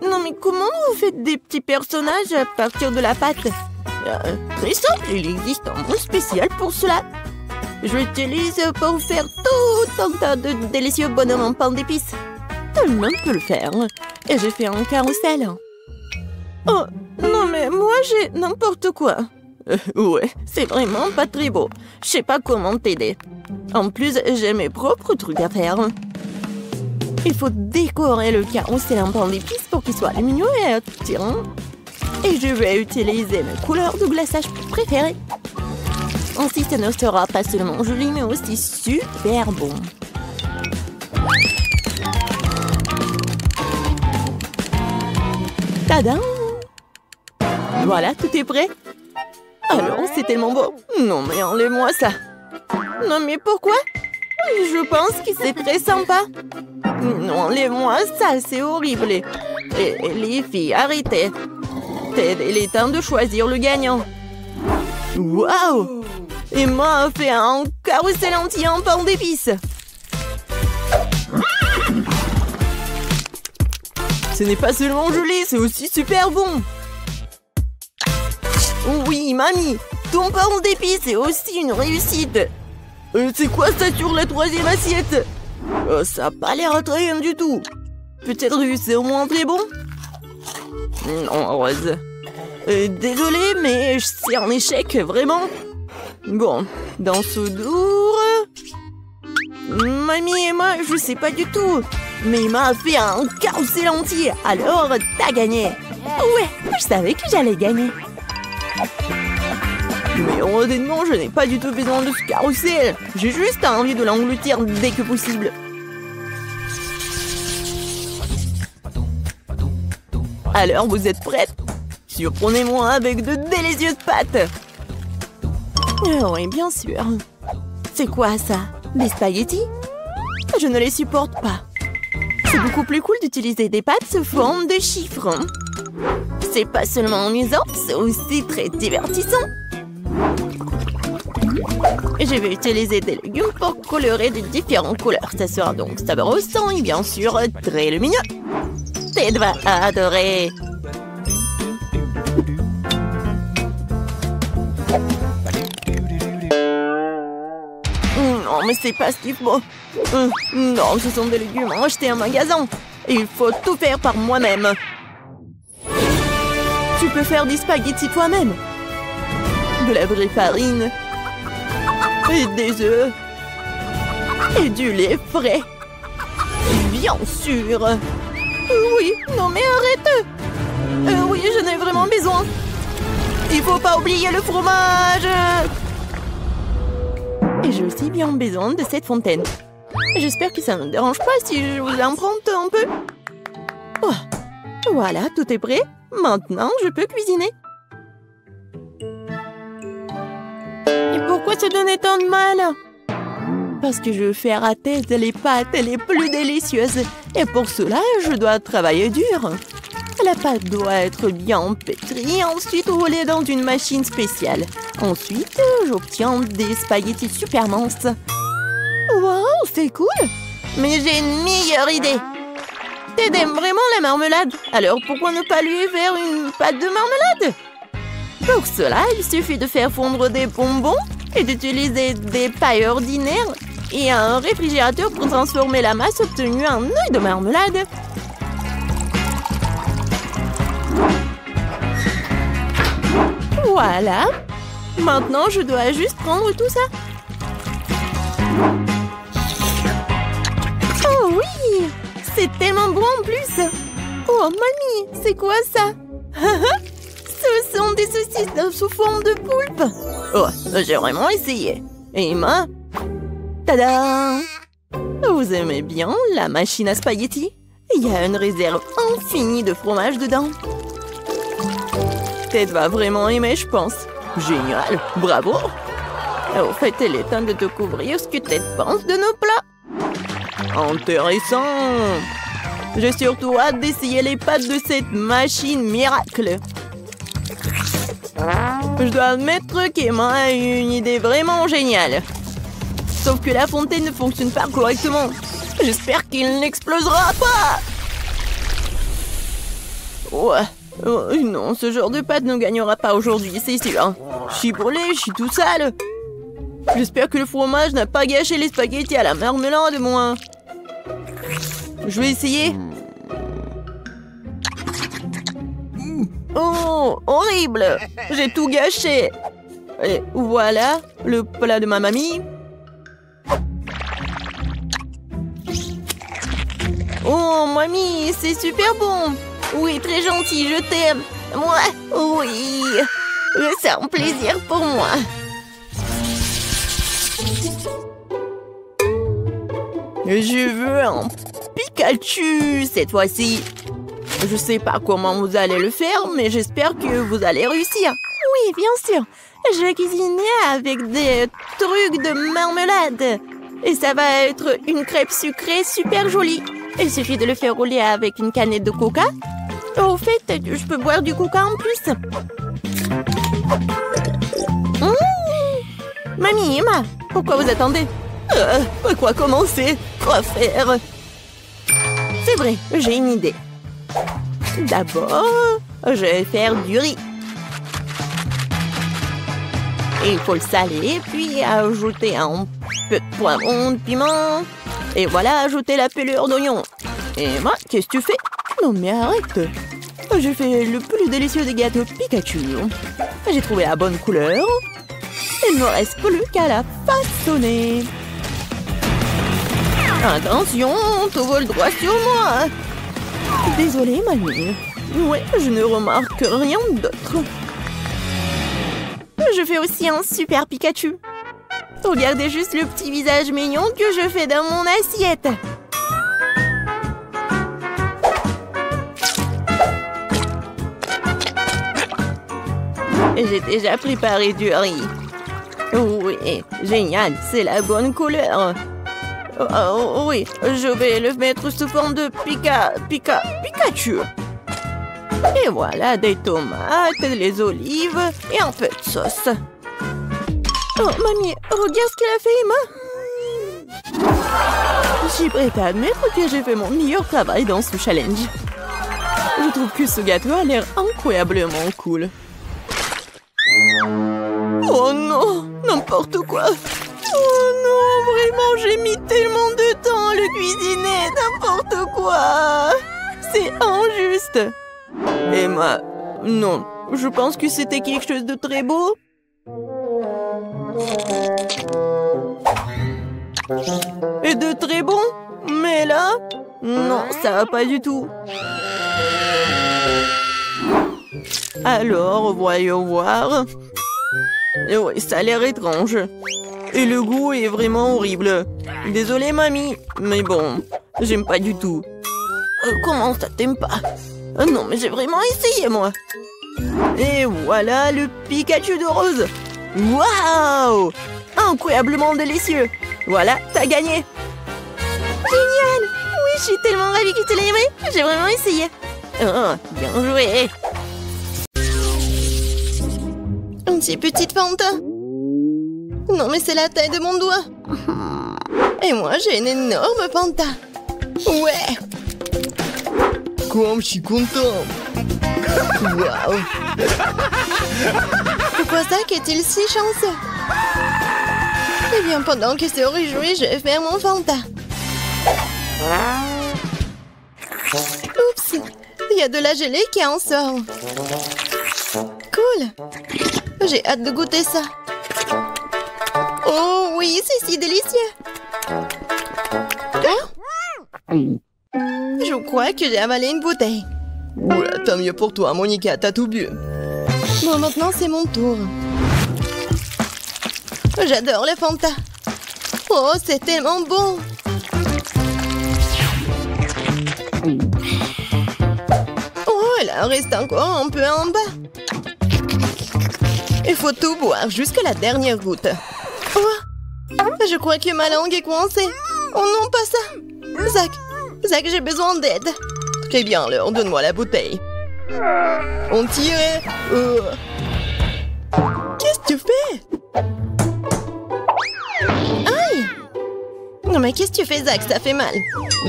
Non, mais comment vous faites des petits personnages à partir de la pâte? Très simple, il existe un mot spécial pour cela. Je l'utilise pour faire tout un tas de délicieux bonhommes en pain d'épices. Tout le monde peut le faire. Et j'ai fait un carrousel. Oh, non mais moi j'ai n'importe quoi. Ouais, c'est vraiment pas très beau. Je sais pas comment t'aider. En plus, j'ai mes propres trucs à faire. Il faut décorer le carrousel en pain d'épices pour qu'il soit lumineux et attirant. Et je vais utiliser mes couleurs de glaçage préférées. Ainsi, ça ne sera pas seulement joli, mais aussi super bon. Tadam! Voilà, tout est prêt. Alors, c'est tellement beau. Non, mais enlève-moi ça. Non, mais pourquoi? Je pense que c'est très sympa. Non, enlève-moi ça, c'est horrible. Et les filles, arrêtez. Il est temps de choisir le gagnant. Waouh! Emma a fait un carrousel entier en pain d'épices. Ce n'est pas seulement joli, c'est aussi super bon. Oui, mamie, ton pain d'épices est aussi une réussite. C'est quoi ça sur la troisième assiette? Ça n'a pas l'air attrayant du tout. Peut-être que c'est au moins très bon? Non, Rose. Désolée, mais c'est un échec, vraiment. Bon, dans ce dour... Mamie et moi, je sais pas du tout. Mais il m'a fait un carrousel entier, alors t'as gagné. Ouais, je savais que j'allais gagner. Mais honnêtement, je n'ai pas du tout besoin de ce carrousel. J'ai juste envie de l'engloutir dès que possible. Alors, vous êtes prêtes? Surprenez-moi avec de délicieuses pâtes. Oui, bien sûr. C'est quoi ça? Des spaghettis? Je ne les supporte pas. C'est beaucoup plus cool d'utiliser des pâtes sous forme de chiffres. C'est pas seulement amusant, c'est aussi très divertissant. Je vais utiliser des légumes pour colorer de différentes couleurs. Ça sera donc savoureux et bien sûr très lumineux. Ted va adorer. Non, mais c'est pas ce qu'il faut. Non, ce sont des légumes achetés en magasin. Il faut tout faire par moi-même. Tu peux faire des spaghettis toi-même. De la vraie farine. Et des œufs. Et du lait frais. Bien sûr. Oui, non mais arrête. Oui, j'en ai vraiment besoin. Il faut pas oublier le fromage. Et j'ai aussi bien besoin de cette fontaine. J'espère que ça ne me dérange pas si je vous emprunte un peu. Oh, voilà, tout est prêt. Maintenant, je peux cuisiner. Et pourquoi se donner tant de mal? Parce que je veux faire à tête les pâtes les plus délicieuses. Et pour cela, je dois travailler dur. La pâte doit être bien pétrie, ensuite roulée dans une machine spéciale. Ensuite, j'obtiens des spaghettis super minces. Wow, c'est cool! Mais j'ai une meilleure idée! Ted aime vraiment la marmelade, alors pourquoi ne pas lui faire une pâte de marmelade? Pour cela, il suffit de faire fondre des bonbons et d'utiliser des pailles ordinaires et un réfrigérateur pour transformer la masse obtenue en œuf de marmelade. Voilà. Maintenant, je dois juste prendre tout ça. Oh oui! C'est tellement bon en plus! Oh, mamie, c'est quoi ça? Ce sont des saucisses sous forme de poulpe. Oh, j'ai vraiment essayé. Et Emma? Tada! Vous aimez bien la machine à spaghettis? Il y a une réserve infinie de fromage dedans. Ted va vraiment aimer, je pense. Génial, bravo. Au fait, il est temps de découvrir ce que Ted pense de nos plats. Intéressant. J'ai surtout hâte d'essayer les pâtes de cette machine miracle. Je dois admettre qu'Emma a eu une idée vraiment géniale. Sauf que la fontaine ne fonctionne pas correctement. J'espère qu'il n'explosera pas. Ouais. Oh, non, ce genre de pâte ne gagnera pas aujourd'hui, c'est sûr. Je suis brûlée, je suis tout sale. J'espère que le fromage n'a pas gâché les spaghettis à la marmelade, moi. Je vais essayer. Oh, horrible! J'ai tout gâché. Et voilà le plat de ma mamie. Oh, mamie, c'est super bon. Oui, très gentil, je t'aime. Moi, oui. C'est un plaisir pour moi. Je veux un Pikachu cette fois-ci. Je sais pas comment vous allez le faire, mais j'espère que vous allez réussir. Oui, bien sûr. Je vais cuisiner avec des trucs de marmelade. Et ça va être une crêpe sucrée super jolie. Il suffit de le faire rouler avec une canette de coca. Au fait, je peux boire du coca en plus. Mamie, Emma, pourquoi vous attendez? Quoi commencer? Quoi faire? C'est vrai, j'ai une idée. D'abord, je vais faire du riz. Il faut le saler, puis ajouter un peu de poivron, de piment. Et voilà, ajouter la pelure d'oignon. Et moi, qu'est-ce que tu fais? Non mais arrête. J'ai fait le plus délicieux des gâteaux Pikachu. J'ai trouvé la bonne couleur. Il ne me reste plus qu'à la façonner. Attention, tu voles droit sur moi. Désolée, mamie. Ouais, je ne remarque rien d'autre. Je fais aussi un super Pikachu. Regardez juste le petit visage mignon que je fais dans mon assiette. J'ai déjà préparé du riz. Oui, génial, c'est la bonne couleur. Oh, oui, je vais le mettre sous forme de Pikachu. Et voilà, des tomates, les olives et un peu de sauce. Oh, mamie, regarde ce qu'elle a fait, Emma. Je suis prête à admettre que j'ai fait mon meilleur travail dans ce challenge. Je trouve que ce gâteau a l'air incroyablement cool. Oh non, n'importe quoi. Oh non, vraiment, j'ai mis tellement de temps à le cuisiner, n'importe quoi. C'est injuste. Emma, non, je pense que c'était quelque chose de très beau. Et de très bon. Mais là, non, ça va pas du tout. Alors, voyons voir. Oui, ça a l'air étrange. Et le goût est vraiment horrible. Désolée, mamie, mais bon, j'aime pas du tout. Comment ça, t'aimes pas? Non, mais j'ai vraiment essayé, moi. Et voilà le Pikachu de rose. Waouh! Incroyablement délicieux. Voilà, t'as gagné. Génial! Oui, je suis tellement ravie que tu l'aies aimé. J'ai vraiment essayé. Oh, bien joué. Une si petite Fanta. Non, mais c'est la taille de mon doigt. Et moi, j'ai une énorme Fanta. Ouais. Comme je suis content. Waouh. Pourquoi Zach est-il si chanceux? Eh bien, pendant qu'il se réjouit, je vais faire mon Fanta. Oups, il y a de la gelée qui en sort. Cool. J'ai hâte de goûter ça. Oh oui, c'est si délicieux. Oh? Je crois que j'ai avalé une bouteille. Oula, tant mieux pour toi, Monica, t'as tout bu. Bon, maintenant c'est mon tour. J'adore le Fanta. Oh, c'est tellement bon. Oh, il en reste encore un peu en bas. Il faut tout boire jusqu'à la dernière goutte. Oh, je crois que ma langue est coincée. Oh non, pas ça. Zach, j'ai besoin d'aide. Très bien, alors, donne-moi la bouteille. On tire. Qu'est-ce que tu fais? Aïe! Non mais qu'est-ce que tu fais, Zach? Ça fait mal.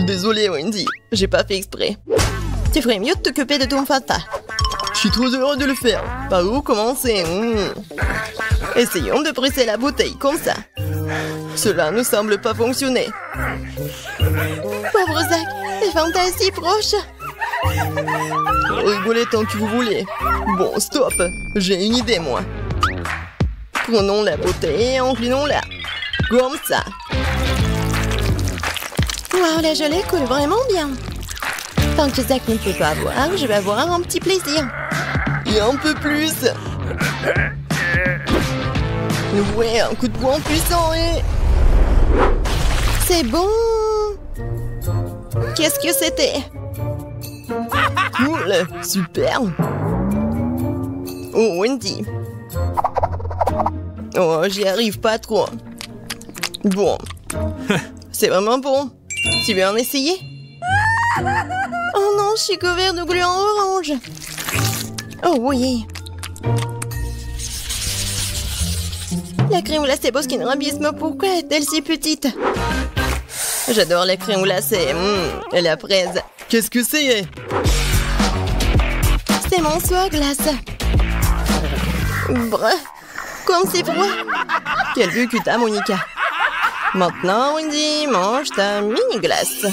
Désolé, Wendy. J'ai pas fait exprès. Tu ferais mieux de t'occuper de ton Fanta. Je suis trop heureux de le faire. Par où commencer? Essayons de presser la bouteille comme ça. Cela ne semble pas fonctionner. Pauvre Zach, le Fanta est si proche. rigoler tant que vous voulez. Bon, stop. J'ai une idée, moi. Prenons la bouteille et inclinons-la. Comme ça. Wow, la gelée coule vraiment bien. Tant que Zach ne peut pas boire, je vais avoir un petit plaisir. Et un peu plus. Ouais, un coup de poing puissant et... C'est bon. Qu'est-ce que c'était? Cool, super. Oh, Wendy. Oh, j'y arrive pas trop. Bon. C'est vraiment bon. Tu veux en essayer? Oh non, je suis couvert de gluants orange. Oh oui. La crème glacée Baskin Robbins, mais pourquoi est-elle si petite? J'adore la crème glacée. Et la fraise. Qu'est-ce que c'est? C'est mon soir glace. Bref, comme c'est froid. Quel but que t'as, Monica. Maintenant, Wendy, mange ta mini-glace.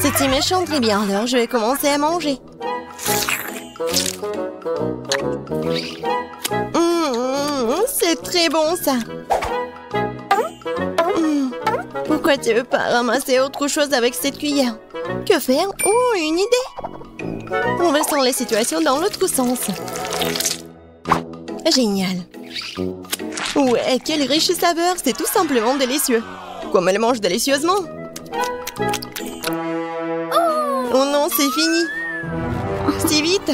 C'était méchant très bien, alors je vais commencer à manger. C'est très bon, ça. Pourquoi tu veux pas ramasser autre chose avec cette cuillère? Que faire? Oh, une idée! Renversons les situations dans l'autre sens. Génial. Ouais, quelle riche saveur! C'est tout simplement délicieux. Comme elle mange délicieusement. Oh non, c'est fini. Si vite.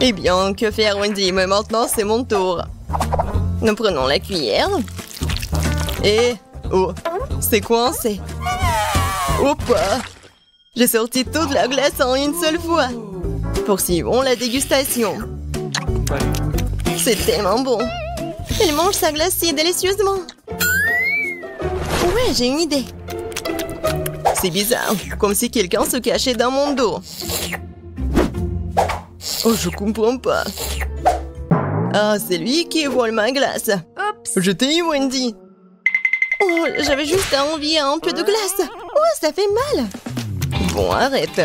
Eh bien, que faire, Wendy? Mais maintenant, c'est mon tour. Nous prenons la cuillère. Et... Oh, c'est coincé. Hop! J'ai sorti toute la glace en une seule fois. Poursuivons la dégustation. C'est tellement bon. Elle mange sa glace si délicieusement. Ouais, j'ai une idée. C'est bizarre, comme si quelqu'un se cachait dans mon dos. Oh, je comprends pas. Ah, c'est lui qui vole ma glace. Oups. Je t'ai eu, Wendy. Oh, j'avais juste envie un peu de glace. Oh, ça fait mal. Bon, arrête.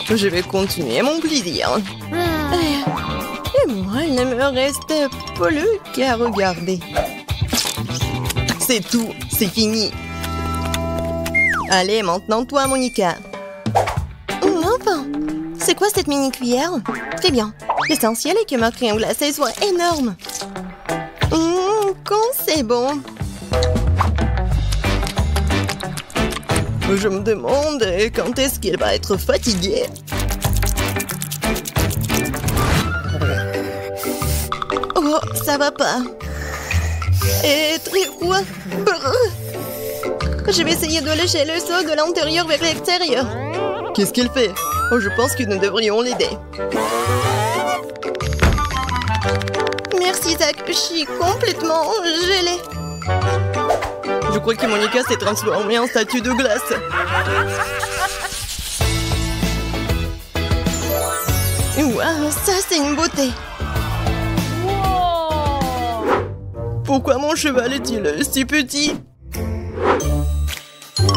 Je vais continuer mon plaisir. Et moi, il ne me reste plus qu'à regarder. C'est tout, c'est fini. Allez, maintenant toi, Monica. Enfin, c'est quoi cette mini-cuillère? Très bien. L'essentiel est que ma crème glacée soit énorme. Quand c'est bon. Je me demande quand est-ce qu'elle va être fatiguée. Oh, ça va pas. Et très froid. Je vais essayer de lécher le seau de l'intérieur vers l'extérieur. Qu'est-ce qu'elle fait? Oh, je pense que nous devrions l'aider. Merci, Zach. Je suis complètement gelée. Je crois que Monica s'est transformée en statue de glace. Waouh, ça c'est une beauté. Pourquoi mon cheval est-il si petit?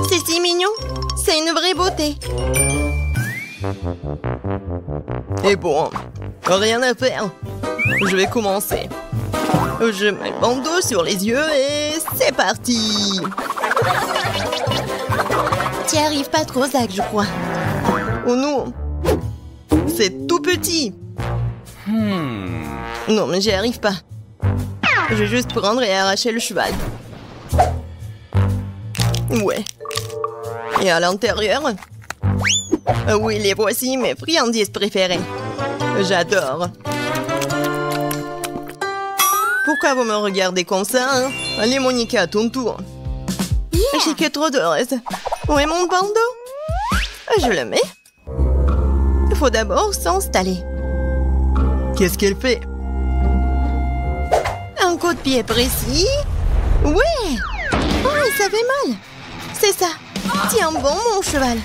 C'est si mignon. C'est une vraie beauté. Et bon, rien à faire. Je vais commencer. Je mets le bandeau sur les yeux et c'est parti. Tu arrives pas trop, Zach, je crois. Oh non, c'est tout petit. Non, mais j'y arrive pas. Je vais juste prendre et arracher le cheval. Ouais. Et à l'intérieur? Oui, les voici mes friandises préférées. J'adore. Pourquoi vous me regardez comme ça, hein? Allez, Monica, à ton tour. J'ai que trop de reste. Où est mon bandeau? Je le mets. Il faut d'abord s'installer. Qu'est-ce qu'elle fait? Un coup de pied précis. Ouais! Oh, ça fait mal. C'est ça. Tiens bon, mon cheval.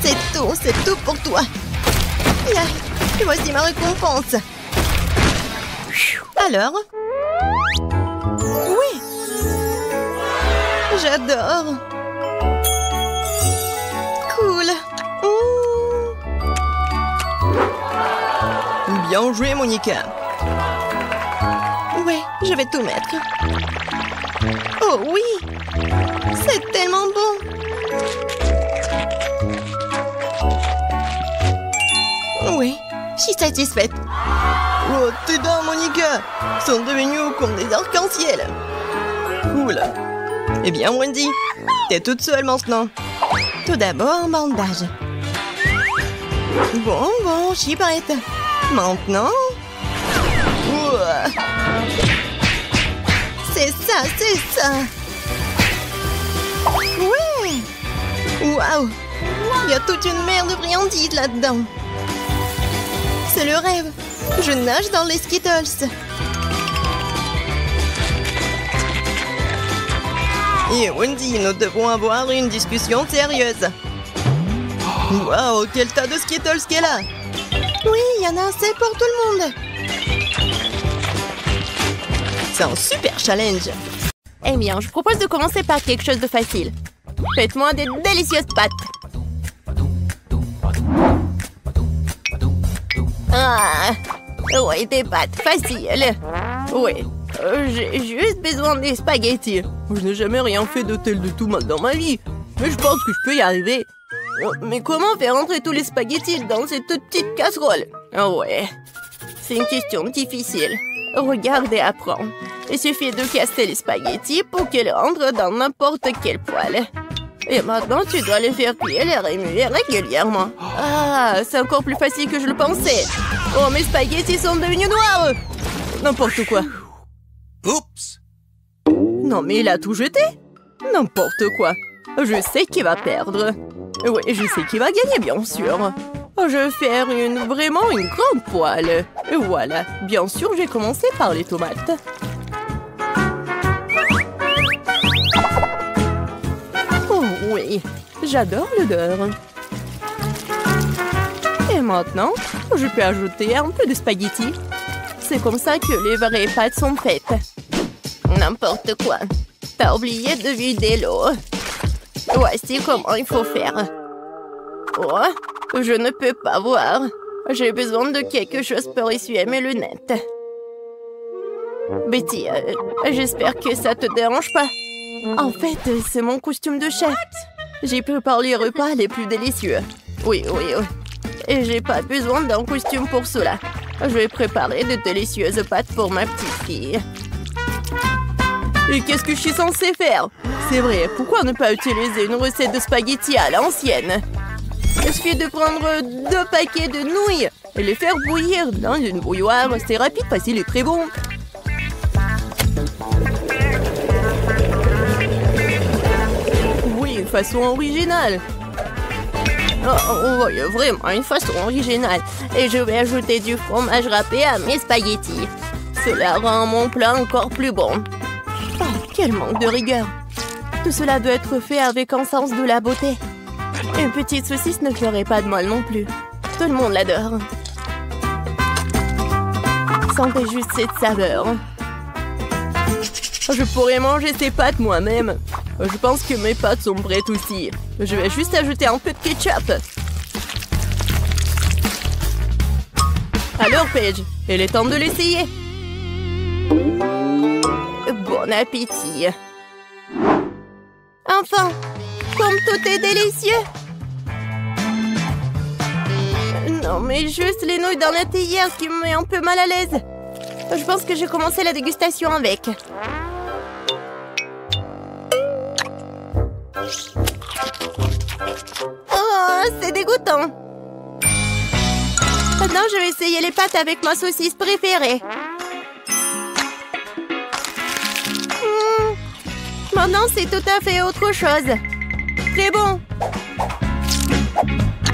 C'est tout pour toi. Et voici ma récompense. Alors? Oui. J'adore. Cool. Bien joué, Monica. Ouais, je vais tout mettre. Oh oui! C'est tellement bon! Oui, je suis satisfaite. Oh, tes dents, Monica, sont devenues comme des arcs-en-ciel. Cool. Eh bien, Wendy, t'es toute seule maintenant. Tout d'abord, un bandage. Bon, je suis prête. Maintenant... Ouah. C'est ça. Ouais! Waouh! Il y a toute une mer de friandises là-dedans. C'est le rêve. Je nage dans les Skittles. Et Wendy, nous devons avoir une discussion sérieuse. Waouh, quel tas de Skittles qu'elle a! Oui, il y en a assez pour tout le monde. C'est un super challenge. Eh bien, je propose de commencer par quelque chose de facile. Faites-moi des délicieuses pâtes. Ah, ouais, des pâtes faciles. Ouais, j'ai juste besoin des spaghettis. Je n'ai jamais rien fait de tel de tout mal dans ma vie. Mais je pense que je peux y arriver. Mais comment faire entrer tous les spaghettis dans cette petite casserole? Ouais, c'est une question difficile. Regarde et apprends. Il suffit de casser les spaghettis pour qu'ils rentrent dans n'importe quel poêle. Et maintenant, tu dois les faire cuire et remuer régulièrement. Ah, c'est encore plus facile que je le pensais. Oh, mes spaghettis sont devenus noirs. N'importe quoi. Oups! Non, mais il a tout jeté. N'importe quoi. Je sais qui va perdre. Oui, je sais qui va gagner, bien sûr. Je vais faire vraiment une grande poêle. Et voilà. Bien sûr, j'ai commencé par les tomates. Oh oui, j'adore l'odeur. Et maintenant, je peux ajouter un peu de spaghettis. C'est comme ça que les vraies pâtes sont faites. N'importe quoi. T'as oublié de vider l'eau. Voici comment il faut faire. Oh, je ne peux pas voir. J'ai besoin de quelque chose pour essuyer mes lunettes. Betty, j'espère que ça te dérange pas. En fait, c'est mon costume de chef. J'ai préparé les repas les plus délicieux. Oui. Et j'ai pas besoin d'un costume pour cela. Je vais préparer de délicieuses pâtes pour ma petite fille. Et qu'est-ce que je suis censée faire? C'est vrai, pourquoi ne pas utiliser une recette de spaghettis à l'ancienne? Il suffit de prendre 2 paquets de nouilles et les faire bouillir dans une bouilloire. C'est rapide, facile et très bon. Oui, une façon originale. Oh, vraiment une façon originale. Et je vais ajouter du fromage râpé à mes spaghettis. Cela rend mon plat encore plus bon. Oh, quel manque de rigueur. Tout cela doit être fait avec un sens de la beauté. Une petite saucisse ne ferait pas de mal non plus. Tout le monde l'adore. Sentez juste cette saveur. Je pourrais manger ces pâtes moi-même. Je pense que mes pâtes sont prêtes aussi. Je vais juste ajouter un peu de ketchup. Alors, Paige, il est temps de l'essayer. Bon appétit. Enfin, comme tout est délicieux. Non, mais juste les nouilles dans la théière qui me met un peu mal à l'aise. Je pense que j'ai commencé la dégustation avec. Oh, c'est dégoûtant. Maintenant, je vais essayer les pâtes avec ma saucisse préférée. Maintenant, c'est tout à fait autre chose. Très bon.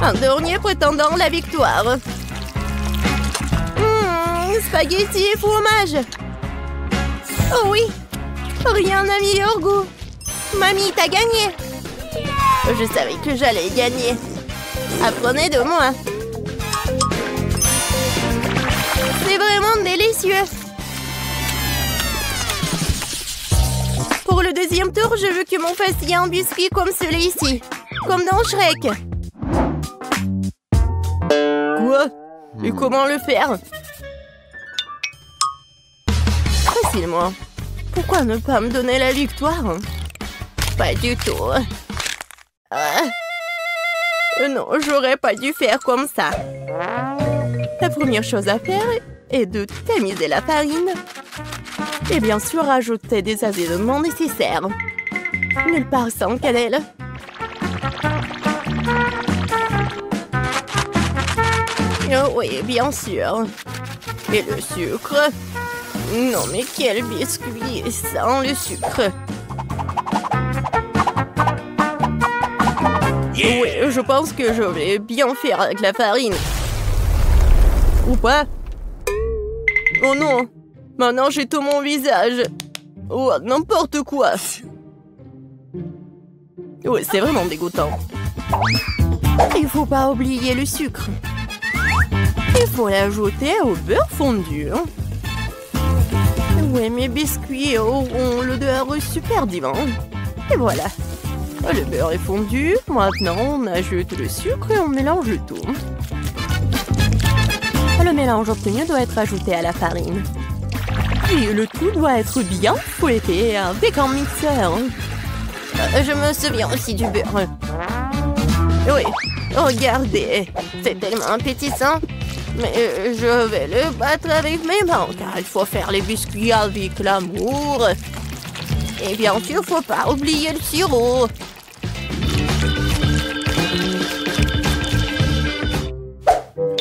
Un dernier prétendant la victoire. Spaghetti et fromage. Oh oui, rien n'a meilleur goût. Mamie, t'as gagné. Je savais que j'allais gagner. Apprenez de moi. C'est vraiment délicieux. Pour le deuxième tour, je veux que mon fasse un biscuit comme celui-ci. Comme dans Shrek. Quoi? Et comment le faire? facile, moi. Pourquoi ne pas me donner la victoire? Pas du tout. Non, j'aurais pas dû faire comme ça. La première chose à faire est de tamiser la farine. Et bien sûr, ajouter des assaisonnements nécessaires. Nulle part sans cannelle. Oh oui, bien sûr. Et le sucre? Non, mais quel biscuit sans le sucre? Oui, je pense que je vais bien faire avec la farine. Ou pas? Oh non! Maintenant, j'ai tout mon visage. Oh, n'importe quoi. Oui, c'est vraiment dégoûtant. Il faut pas oublier le sucre. Il faut l'ajouter au beurre fondu. Oui, mes biscuits auront l'odeur super divin. Et voilà. Le beurre est fondu. Maintenant, on ajoute le sucre et on mélange le tout. Le mélange obtenu doit être ajouté à la farine. Puis le tout doit être bien fouetté avec un mixeur. Je me souviens aussi du beurre. Oui, regardez. C'est tellement appétissant. Mais je vais le battre avec mes mains, car il faut faire les biscuits avec l'amour. Et bien sûr, faut pas oublier le sirop.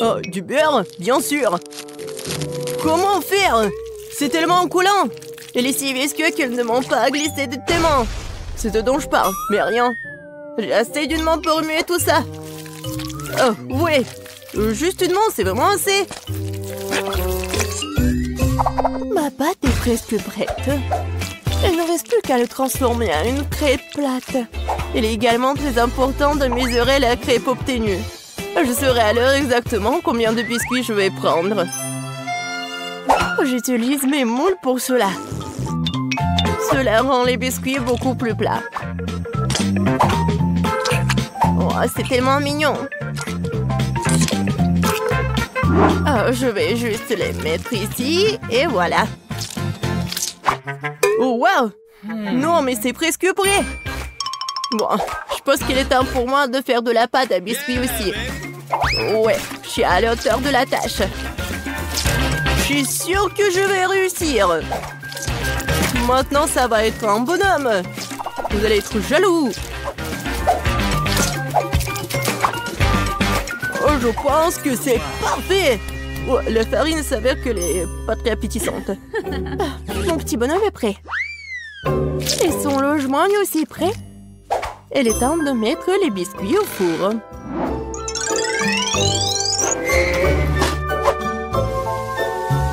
Oh, du beurre, bien sûr. Comment faire? C'est tellement coulant. Et les 6 biscuits qu'ils ne m'ont pas glissé de tes mains. C'est de dont je parle, mais rien. J'ai assez d'une main pour remuer tout ça. Oh, ouais. Juste une main, c'est vraiment assez. Ma pâte est presque prête. Il ne reste plus qu'à le transformer en une crêpe plate. Il est également très important de mesurer la crêpe obtenue. Je saurai à l'heure exactement combien de biscuits je vais prendre. J'utilise mes moules pour cela. Cela rend les biscuits beaucoup plus plats. Oh, c'est tellement mignon. Oh, je vais juste les mettre ici et voilà. Oh, wow! Non, mais c'est presque prêt. Bon, je pense qu'il est temps pour moi de faire de la pâte à biscuits aussi. Ouais, je suis à la hauteur de la tâche. Je suis sûre que je vais réussir. Maintenant, ça va être un bonhomme. Vous allez être jaloux. Oh, je pense que c'est parfait. Oh, la farine s'avère qu'elle est pas très appétissante. Mon petit bonhomme est prêt. Et son logement est aussi prêt. Il est temps de mettre les biscuits au four.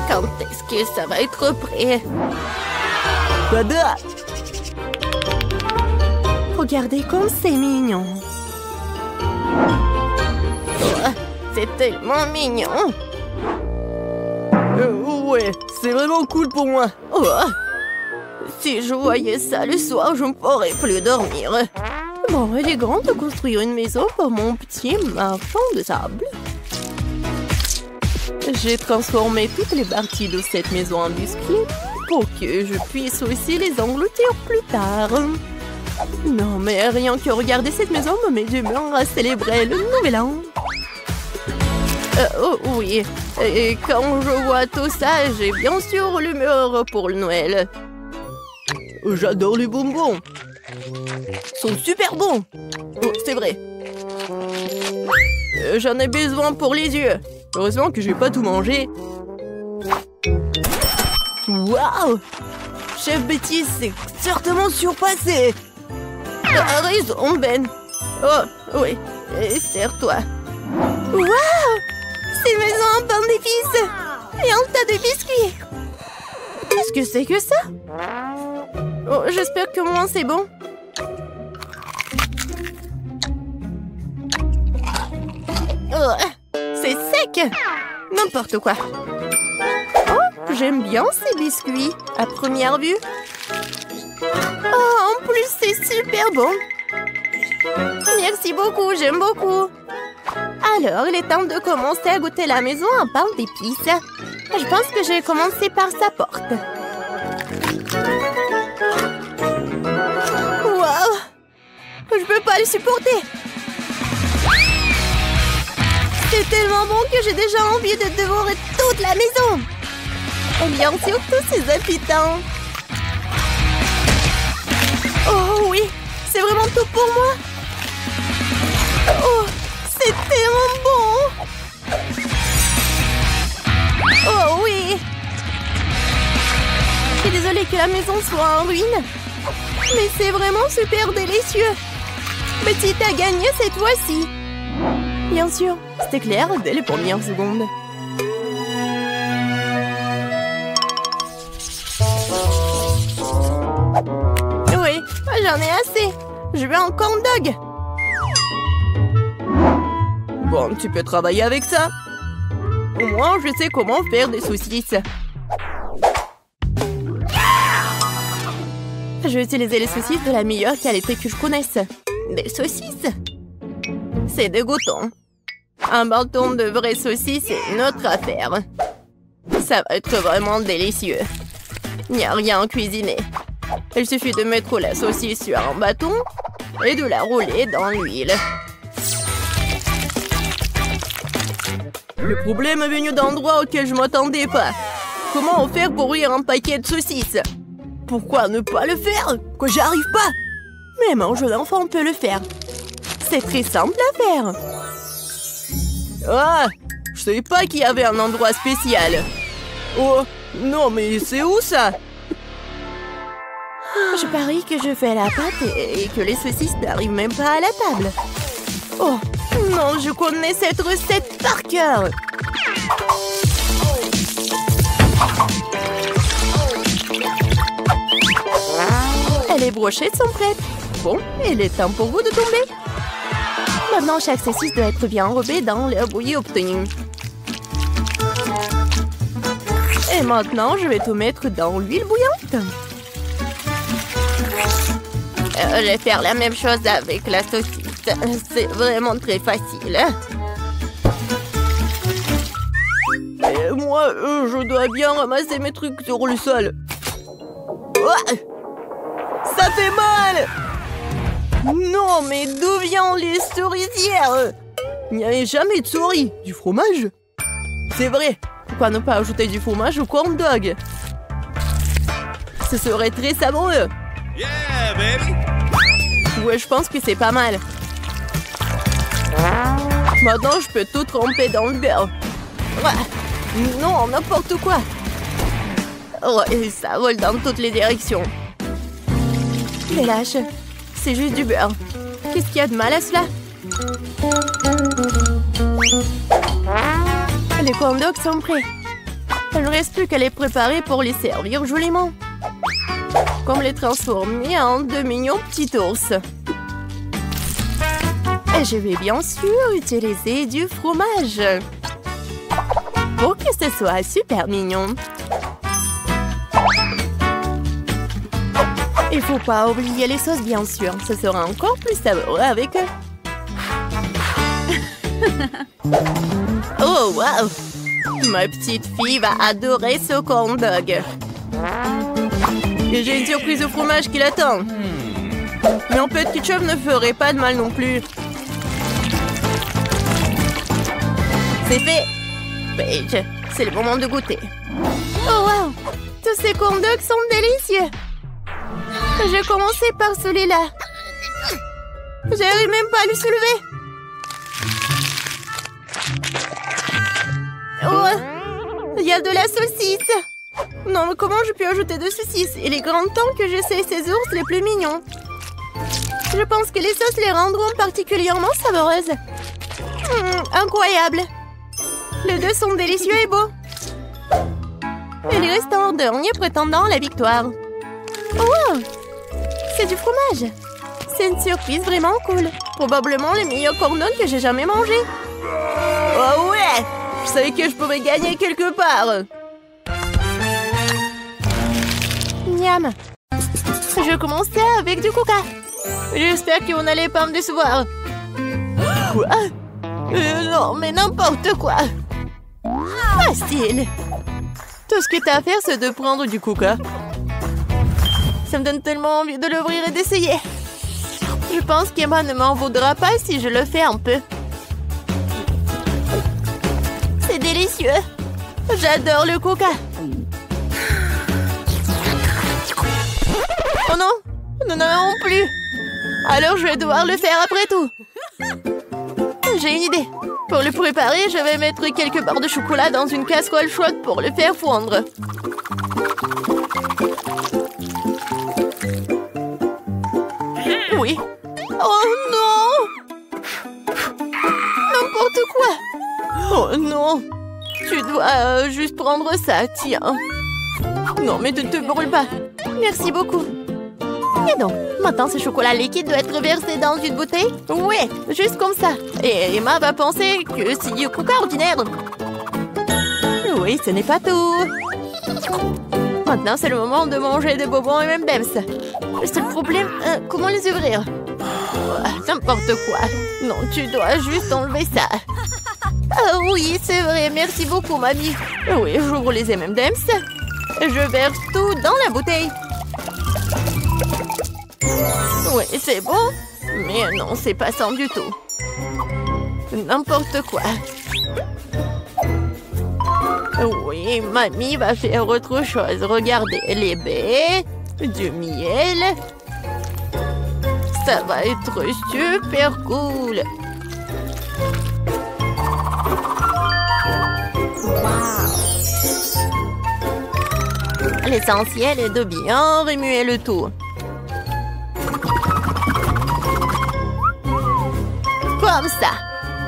Quand est-ce que ça va être prêt? Tada! Regardez comme c'est mignon. Oh, c'est tellement mignon. Ouais, c'est vraiment cool pour moi. Oh, si je voyais ça le soir, je ne pourrais plus dormir. Bon, il est grand de construire une maison pour mon petit marchand de sable. J'ai transformé toutes les parties de cette maison en biscuits pour que je puisse aussi les engloutir plus tard. Non, mais rien que regarder cette maison me met d'humeur à célébrer le nouvel an. Oh oui, et quand je vois tout ça, j'ai bien sûr l'humeur pour le Noël. J'adore les bonbons. Ils sont super bons. Oh, c'est vrai. J'en ai besoin pour les yeux. Heureusement que je vais pas tout manger. Waouh! Chef Betty s'est certainement surpassé. T'as raison, Ben. Oh, oui. Serre-toi. Waouh! C'est une maison en pain d'épices. Et un tas de biscuits. Qu'est-ce que c'est que ça? Oh, j'espère que moi c'est bon. Oh, c'est sec. N'importe quoi. Oh, j'aime bien ces biscuits à première vue. Oh, en plus c'est super bon. Merci beaucoup, j'aime beaucoup. Alors, il est temps de commencer à goûter la maison en pain d'épices. Je pense que je vais commencer par sa porte. Je peux pas le supporter. C'est tellement bon que j'ai déjà envie de dévorer toute la maison. Et bien sûr, tous ces habitants. Oh oui, c'est vraiment tout pour moi. Oh, c'est tellement bon. Oh oui. Je suis désolée que la maison soit en ruine. Mais c'est vraiment super délicieux. Petite a gagné cette fois-ci. Bien sûr, c'était clair dès les premières secondes. Oui, j'en ai assez. Je veux un corn dog. Bon, tu peux travailler avec ça. Au moins, je sais comment faire des saucisses. Je vais utiliser les saucisses de la meilleure qualité que je connaisse. Des saucisses? C'est dégoûtant. Un bâton de vraies saucisses, c'est une autre affaire. Ça va être vraiment délicieux. Il n'y a rien à cuisiner. Il suffit de mettre la saucisse sur un bâton et de la rouler dans l'huile. Le problème est venu d'endroits auxquels je ne m'attendais pas. Comment faire pour ouvrir un paquet de saucisses? Pourquoi ne pas le faire? Que j'y arrive pas? Même un jeu d'enfant peut le faire. C'est très simple à faire. Ah, je savais pas qu'il y avait un endroit spécial. Oh, non mais c'est où ça? Je parie que je fais la pâte et que les saucisses n'arrivent même pas à la table. Oh, non, je connais cette recette par cœur. Les brochettes sont prêtes. Bon, il est temps pour vous de tomber. Maintenant, chaque saucisse doit être bien enrobée dans le bouillie obtenu. Et maintenant, je vais tout mettre dans l'huile bouillante. Je vais faire la même chose avec la saucisse. C'est vraiment très facile. Et moi, je dois bien ramasser mes trucs sur le sol. Oh! Ça fait mal! Non, mais d'où viennent les souricières? Il n'y avait jamais de souris. Du fromage? C'est vrai. Pourquoi ne pas ajouter du fromage au corn dog? Ce serait très savoureux. Yeah, baby! Ouais, je pense que c'est pas mal. Maintenant, je peux tout tremper dans le beurre. Non, n'importe quoi. Oh, et ça vole dans toutes les directions. Mais lâche, c'est juste du beurre. Qu'est-ce qu'il y a de mal à cela? Les corn dogs sont prêts. Il ne reste plus qu'à les préparer pour les servir joliment. Comme les transformer en de mignons petits ours. Et je vais bien sûr utiliser du fromage. Pour que ce soit super mignon. Il faut pas oublier les sauces, bien sûr. Ce sera encore plus savoureux avec eux. Oh, wow! Ma petite fille va adorer ce corn dog. Et j'ai une surprise au fromage qui l'attend. Mais un peu de ketchup ne ferait pas de mal non plus. C'est fait! Paige, c'est le moment de goûter. Oh, wow! Tous ces corn dogs sont délicieux! Je vais commencer par celui-là. J'arrive même pas à le soulever. Oh, il y a de la saucisse. Non, mais comment je peux ajouter de saucisses? Il est grand temps que j'essaie ces ours les plus mignons. Je pense que les sauces les rendront particulièrement savoureuses. Incroyable. Les deux sont délicieux et beaux. Il reste un dernier prétendant à la victoire. Oh, wow! C'est du fromage. C'est une surprise vraiment cool. Probablement le meilleur corn dog que j'ai jamais mangé. Oh ouais! Je savais que je pouvais gagner quelque part. Miam. Je vais commencer avec du coca. J'espère que vous n'allez pas me décevoir. Quoi? Non, mais n'importe quoi. Facile. Tout ce que t'as à faire, c'est de prendre du coca. Ça me donne tellement envie de l'ouvrir et d'essayer. Je pense qu'Emma ne m'en voudra pas si je le fais un peu. C'est délicieux. J'adore le coca. Oh non, nous n'en avons plus. Alors je vais devoir le faire après tout. J'ai une idée. Pour le préparer, je vais mettre quelques barres de chocolat dans une casserole chaude pour le faire fondre. Oui. Oh non! N'importe quoi! Oh non! Tu dois juste prendre ça, tiens. Non, mais ne te brûle pas. Merci beaucoup. Et donc, maintenant ce chocolat liquide doit être versé dans une bouteille? Ouais, juste comme ça. Et Emma va penser que c'est du coca ordinaire. Oui, ce n'est pas tout. Maintenant, c'est le moment de manger des bonbons et M&M's. Le seul problème, comment les ouvrir? N'importe quoi. Non, tu dois juste enlever ça. Ah oui, c'est vrai. Merci beaucoup, mamie. Oui, j'ouvre les M&M's. Je verse tout dans la bouteille. Oui, c'est bon. Mais non, c'est pas ça du tout. N'importe quoi. Oui, mamie va faire autre chose. Regardez, les baies, du miel. Ça va être super cool. L'essentiel est de bien remuer le tout. Comme ça.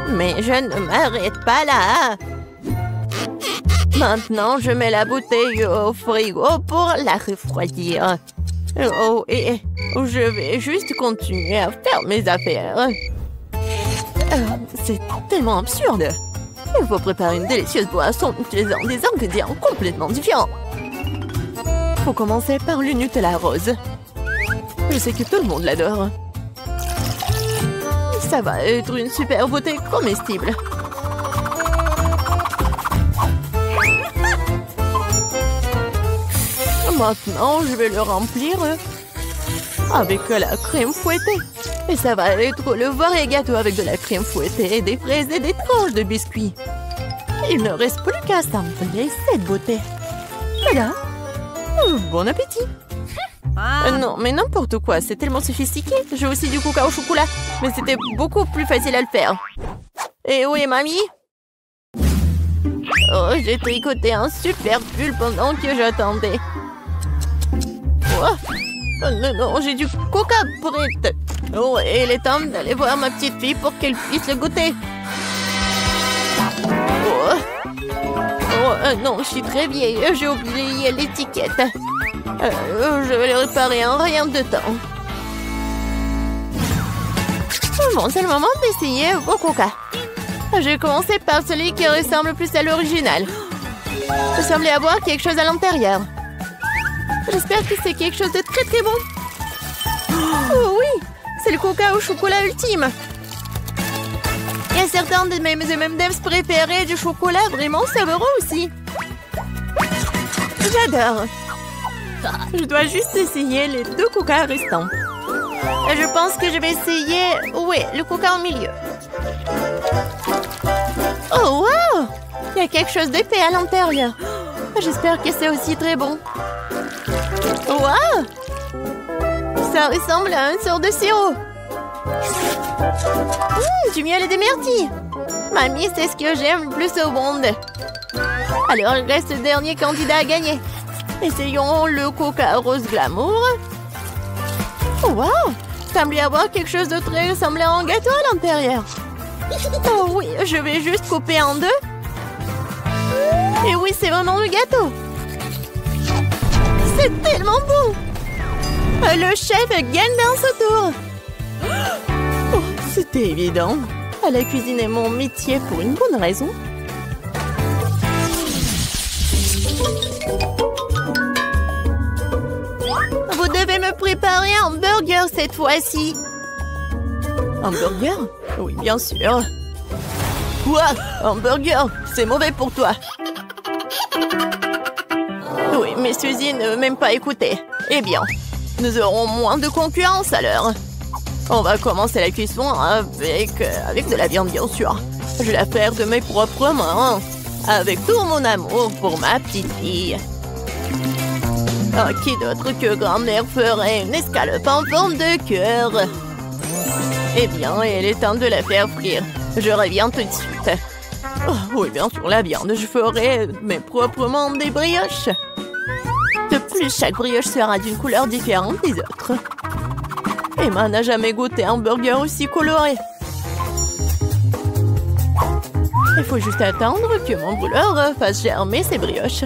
Mais je ne m'arrête pas là. Maintenant, je mets la bouteille au frigo pour la refroidir. Oh, et je vais juste continuer à faire mes affaires. C'est tellement absurde. Il faut préparer une délicieuse boisson en utilisant des ingrédients complètement différents. Faut commencer par le Nutella rose. Je sais que tout le monde l'adore. Ça va être une super beauté comestible. Maintenant, je vais le remplir avec la crème fouettée. Et ça va être le vrai gâteau avec de la crème fouettée, des fraises et des tranches de biscuits. Il ne reste plus qu'à sampler cette beauté. Voilà. Bon appétit. Non, mais n'importe quoi, c'est tellement sophistiqué. J'ai aussi du coca au chocolat, mais c'était beaucoup plus facile à le faire. Et où est mamie? Oh, j'ai tricoté un super pull pendant que j'attendais. Oh non, non, j'ai du coca brut. Oh, et il est temps d'aller voir ma petite fille pour qu'elle puisse le goûter. Oh, non, je suis très vieille. J'ai oublié l'étiquette. Je vais le réparer en rien de temps. Bon, c'est le moment d'essayer vos coca. Je vais commencer par celui qui ressemble plus à l'original. Il semblait avoir quelque chose à l'intérieur. J'espère que c'est quelque chose de très très bon. Oh oui, c'est le coca au chocolat ultime. Il y a certains de mes M&M's préférés du chocolat vraiment savoureux aussi. J'adore. Je dois juste essayer les 2 coca restants. Je pense que je vais essayer, oui, le coca au milieu. Oh wow! Il y a quelque chose d'épais à l'intérieur. J'espère que c'est aussi très bon. Wow! Ça ressemble à une sorte de sirop. Du miel et des myrtilles. Mamie, c'est ce que j'aime le plus au monde. Alors, il reste le dernier candidat à gagner. Essayons le coca rose glamour. Oh, wow! Il semble y avoir quelque chose de très ressemblant à un gâteau à l'intérieur. Oh oui, je vais juste couper en 2. Et oui, c'est vraiment le gâteau. C'est tellement bon. Le chef gagne dans ce tour. Oh, c'était évident. La cuisine est mon métier pour une bonne raison. Vous devez me préparer un burger cette fois-ci. Un burger? Oui, bien sûr. Quoi? Un burger? C'est mauvais pour toi. Oui, mais Suzy ne m'aime pas écouter. Eh bien, nous aurons moins de concurrence alors. On va commencer la cuisson avec de la viande, bien sûr. Je vais la faire de mes propres mains, avec tout mon amour pour ma petite fille. Qui d'autre que grand-mère ferait une escalope en forme de cœur? Eh bien, il est temps de la faire frire. Je reviens tout de suite. Oh, oui, bien sûr, la viande. Je ferai mes proprement des brioches. De plus, chaque brioche sera d'une couleur différente des autres. Emma n'a jamais goûté un burger aussi coloré. Il faut juste attendre que mon brûleur fasse germer ses brioches.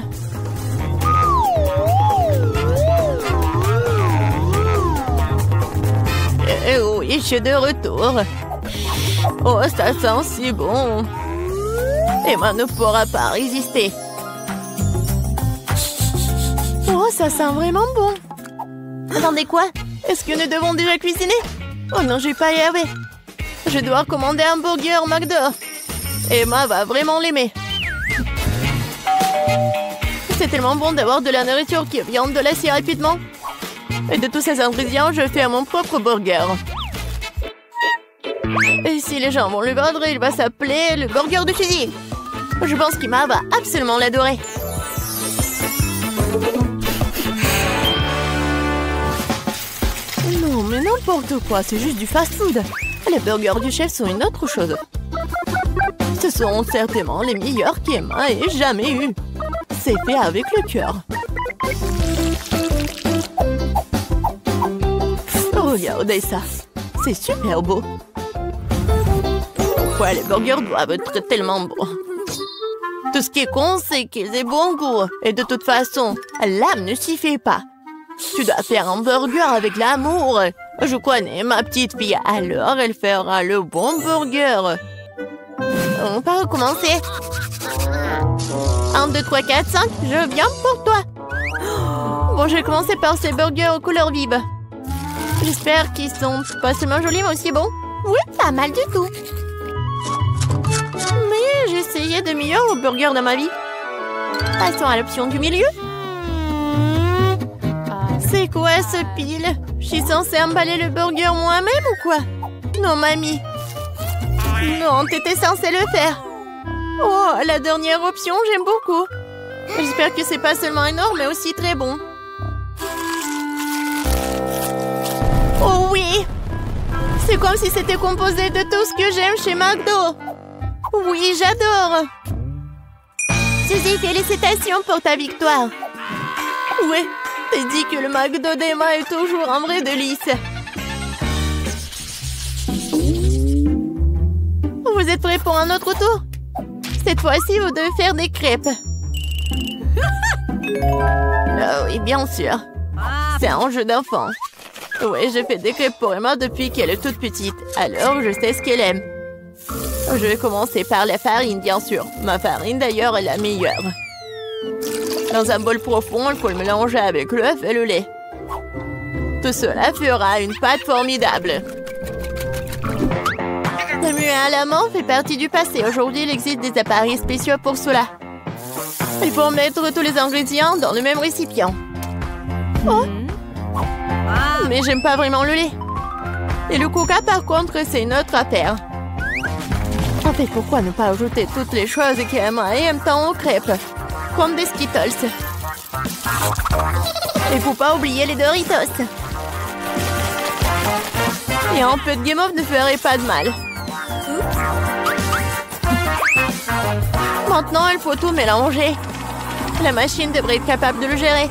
Et oui, je suis de retour. Oh, ça sent si bon. Emma ne pourra pas résister. Oh, ça sent vraiment bon. Attendez, quoi? Est-ce que nous devons déjà cuisiner? Oh non, j'ai pas y arrivé. Je dois commander un burger McDo. Emma va vraiment l'aimer. C'est tellement bon d'avoir de la nourriture qui vient de l'acier rapidement. Et de tous ces ingrédients, je fais mon propre burger. Et si les gens vont le vendre, il va s'appeler le burger de fusil. Je pense qu'Emma va absolument l'adorer. Non, mais n'importe quoi, c'est juste du fast-food. Les burgers du chef sont une autre chose. Ce sont certainement les meilleurs qu'Emma ait jamais eu. C'est fait avec le cœur. Regardez ça. C'est super beau. Pourquoi les burgers doivent être tellement bons? Tout ce qui est con, c'est qu'ils aient bon goût. Et de toute façon, l'âme ne s'y fait pas. Tu dois faire un burger avec l'amour. Je connais ma petite fille, alors elle fera le bon burger. On peut recommencer. 1, 2, 3, 4, 5, je viens pour toi. Bon, je vais commencer par ces burgers aux couleurs vives. J'espère qu'ils sont pas seulement jolis, mais aussi bons. Oui, pas mal du tout. Mais j'ai essayé de meilleurs burgers dans ma vie. Passons à l'option du milieu. C'est quoi ce pile? Je suis censée emballer le burger moi-même ou quoi? Non, mamie. Non, t'étais censée le faire. Oh, la dernière option, j'aime beaucoup. J'espère que c'est pas seulement énorme, mais aussi très bon. Oh oui! C'est comme si c'était composé de tout ce que j'aime chez McDo. Oui, j'adore. Suzy, félicitations pour ta victoire. Oui, t'as dit que le McDo d'Emma est toujours un vrai délice. Vous êtes prêts pour un autre tour? Cette fois-ci, vous devez faire des crêpes. Oh oui, bien sûr. C'est un jeu d'enfant. Oui, je fais des crêpes pour Emma depuis qu'elle est toute petite. Alors, je sais ce qu'elle aime. Je vais commencer par la farine, bien sûr. Ma farine, d'ailleurs, est la meilleure. Dans un bol profond, il faut le mélanger avec l'œuf et le lait. Tout cela fera une pâte formidable. Remuer à la main fait partie du passé. Aujourd'hui, il existe des appareils spéciaux pour cela. Il faut mettre tous les ingrédients dans le même récipient. Oh! Mais j'aime pas vraiment le lait. Et le coca, par contre, c'est une autre affaire. En fait, pourquoi ne pas ajouter toutes les choses qu'Emma aime tant aux crêpes? Comme des Skittles. Et faut pas oublier les Doritos. Et un peu de guimauve ne ferait pas de mal. Maintenant, il faut tout mélanger. La machine devrait être capable de le gérer.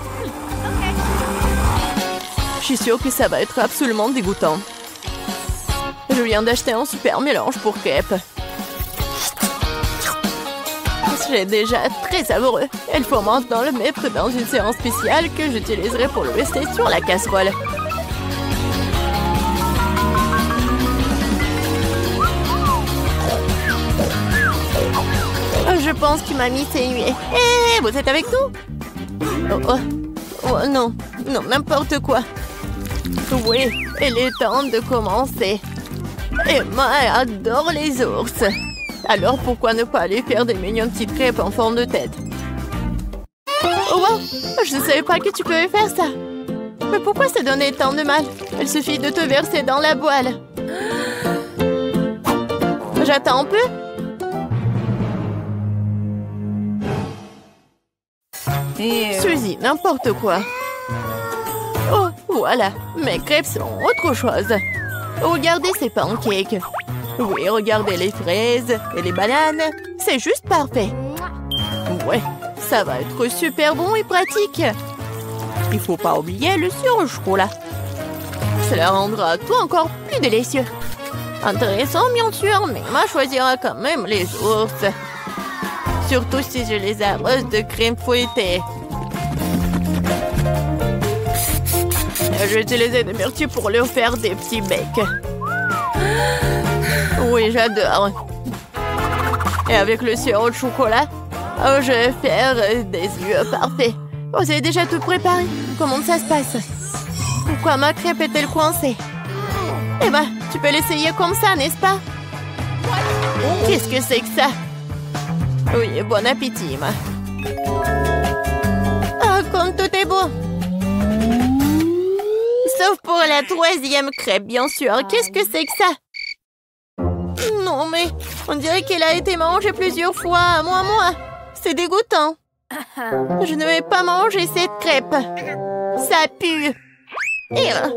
Je suis sûre que ça va être absolument dégoûtant. Je viens d'acheter un super mélange pour crêpes. C'est déjà très savoureux. Il faut maintenant le mettre dans une séance spéciale que j'utiliserai pour le rester sur la casserole. Je pense que mamie s'est nuée. Hé, vous êtes avec nous? Oh, non, non, n'importe quoi. Oui, il est temps de commencer. Emma adore les ours. Alors pourquoi ne pas aller faire des mignonnes petites crêpes en forme de tête? Oh wow, je ne savais pas que tu pouvais faire ça. Mais pourquoi ça donnait tant de mal? Il suffit de te verser dans la boîle. J'attends un peu. Suzy, n'importe quoi. Oh, voilà. Mes crêpes sont autre chose. Regardez ces pancakes. Oui, regardez les fraises et les bananes. C'est juste parfait. Ouais, ça va être super bon et pratique. Il faut pas oublier le surchocolat. Cela rendra tout encore plus délicieux. Intéressant, bien sûr, mais Emma choisira quand même les ours. Surtout si je les arrose de crème fouettée. Je vais utiliser des myrtilles pour leur faire des petits becs. Oui, j'adore. Et avec le sirop de chocolat, je vais faire des yeux parfaits. Oh, c'est déjà tout préparé. Comment ça se passe? Pourquoi ma crêpe est-elle coincée? Eh ben, tu peux l'essayer comme ça, n'est-ce pas? Qu'est-ce que c'est que ça? Oui, bon appétit, ma. Ah, comme tout est beau. Sauf pour la troisième crêpe, bien sûr. Qu'est-ce que c'est que ça? Non, mais on dirait qu'elle a été mangée plusieurs fois, moi. C'est dégoûtant. Je ne vais pas manger cette crêpe. Ça pue. Ah!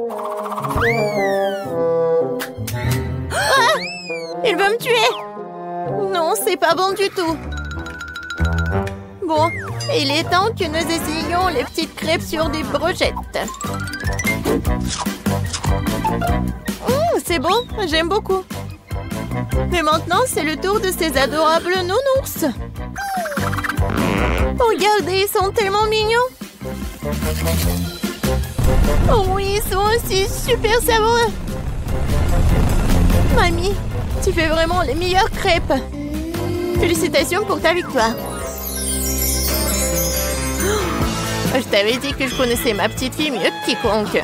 Il veut me tuer. Non, c'est pas bon du tout. Bon, il est temps que nous essayions les petites crêpes sur des brochettes. C'est bon, j'aime beaucoup. Mais maintenant, c'est le tour de ces adorables nounours. Regardez, ils sont tellement mignons. Oh oui, ils sont aussi super savoureux. Mamie, tu fais vraiment les meilleures crêpes. Félicitations pour ta victoire. Je t'avais dit que je connaissais ma petite fille mieux que quiconque.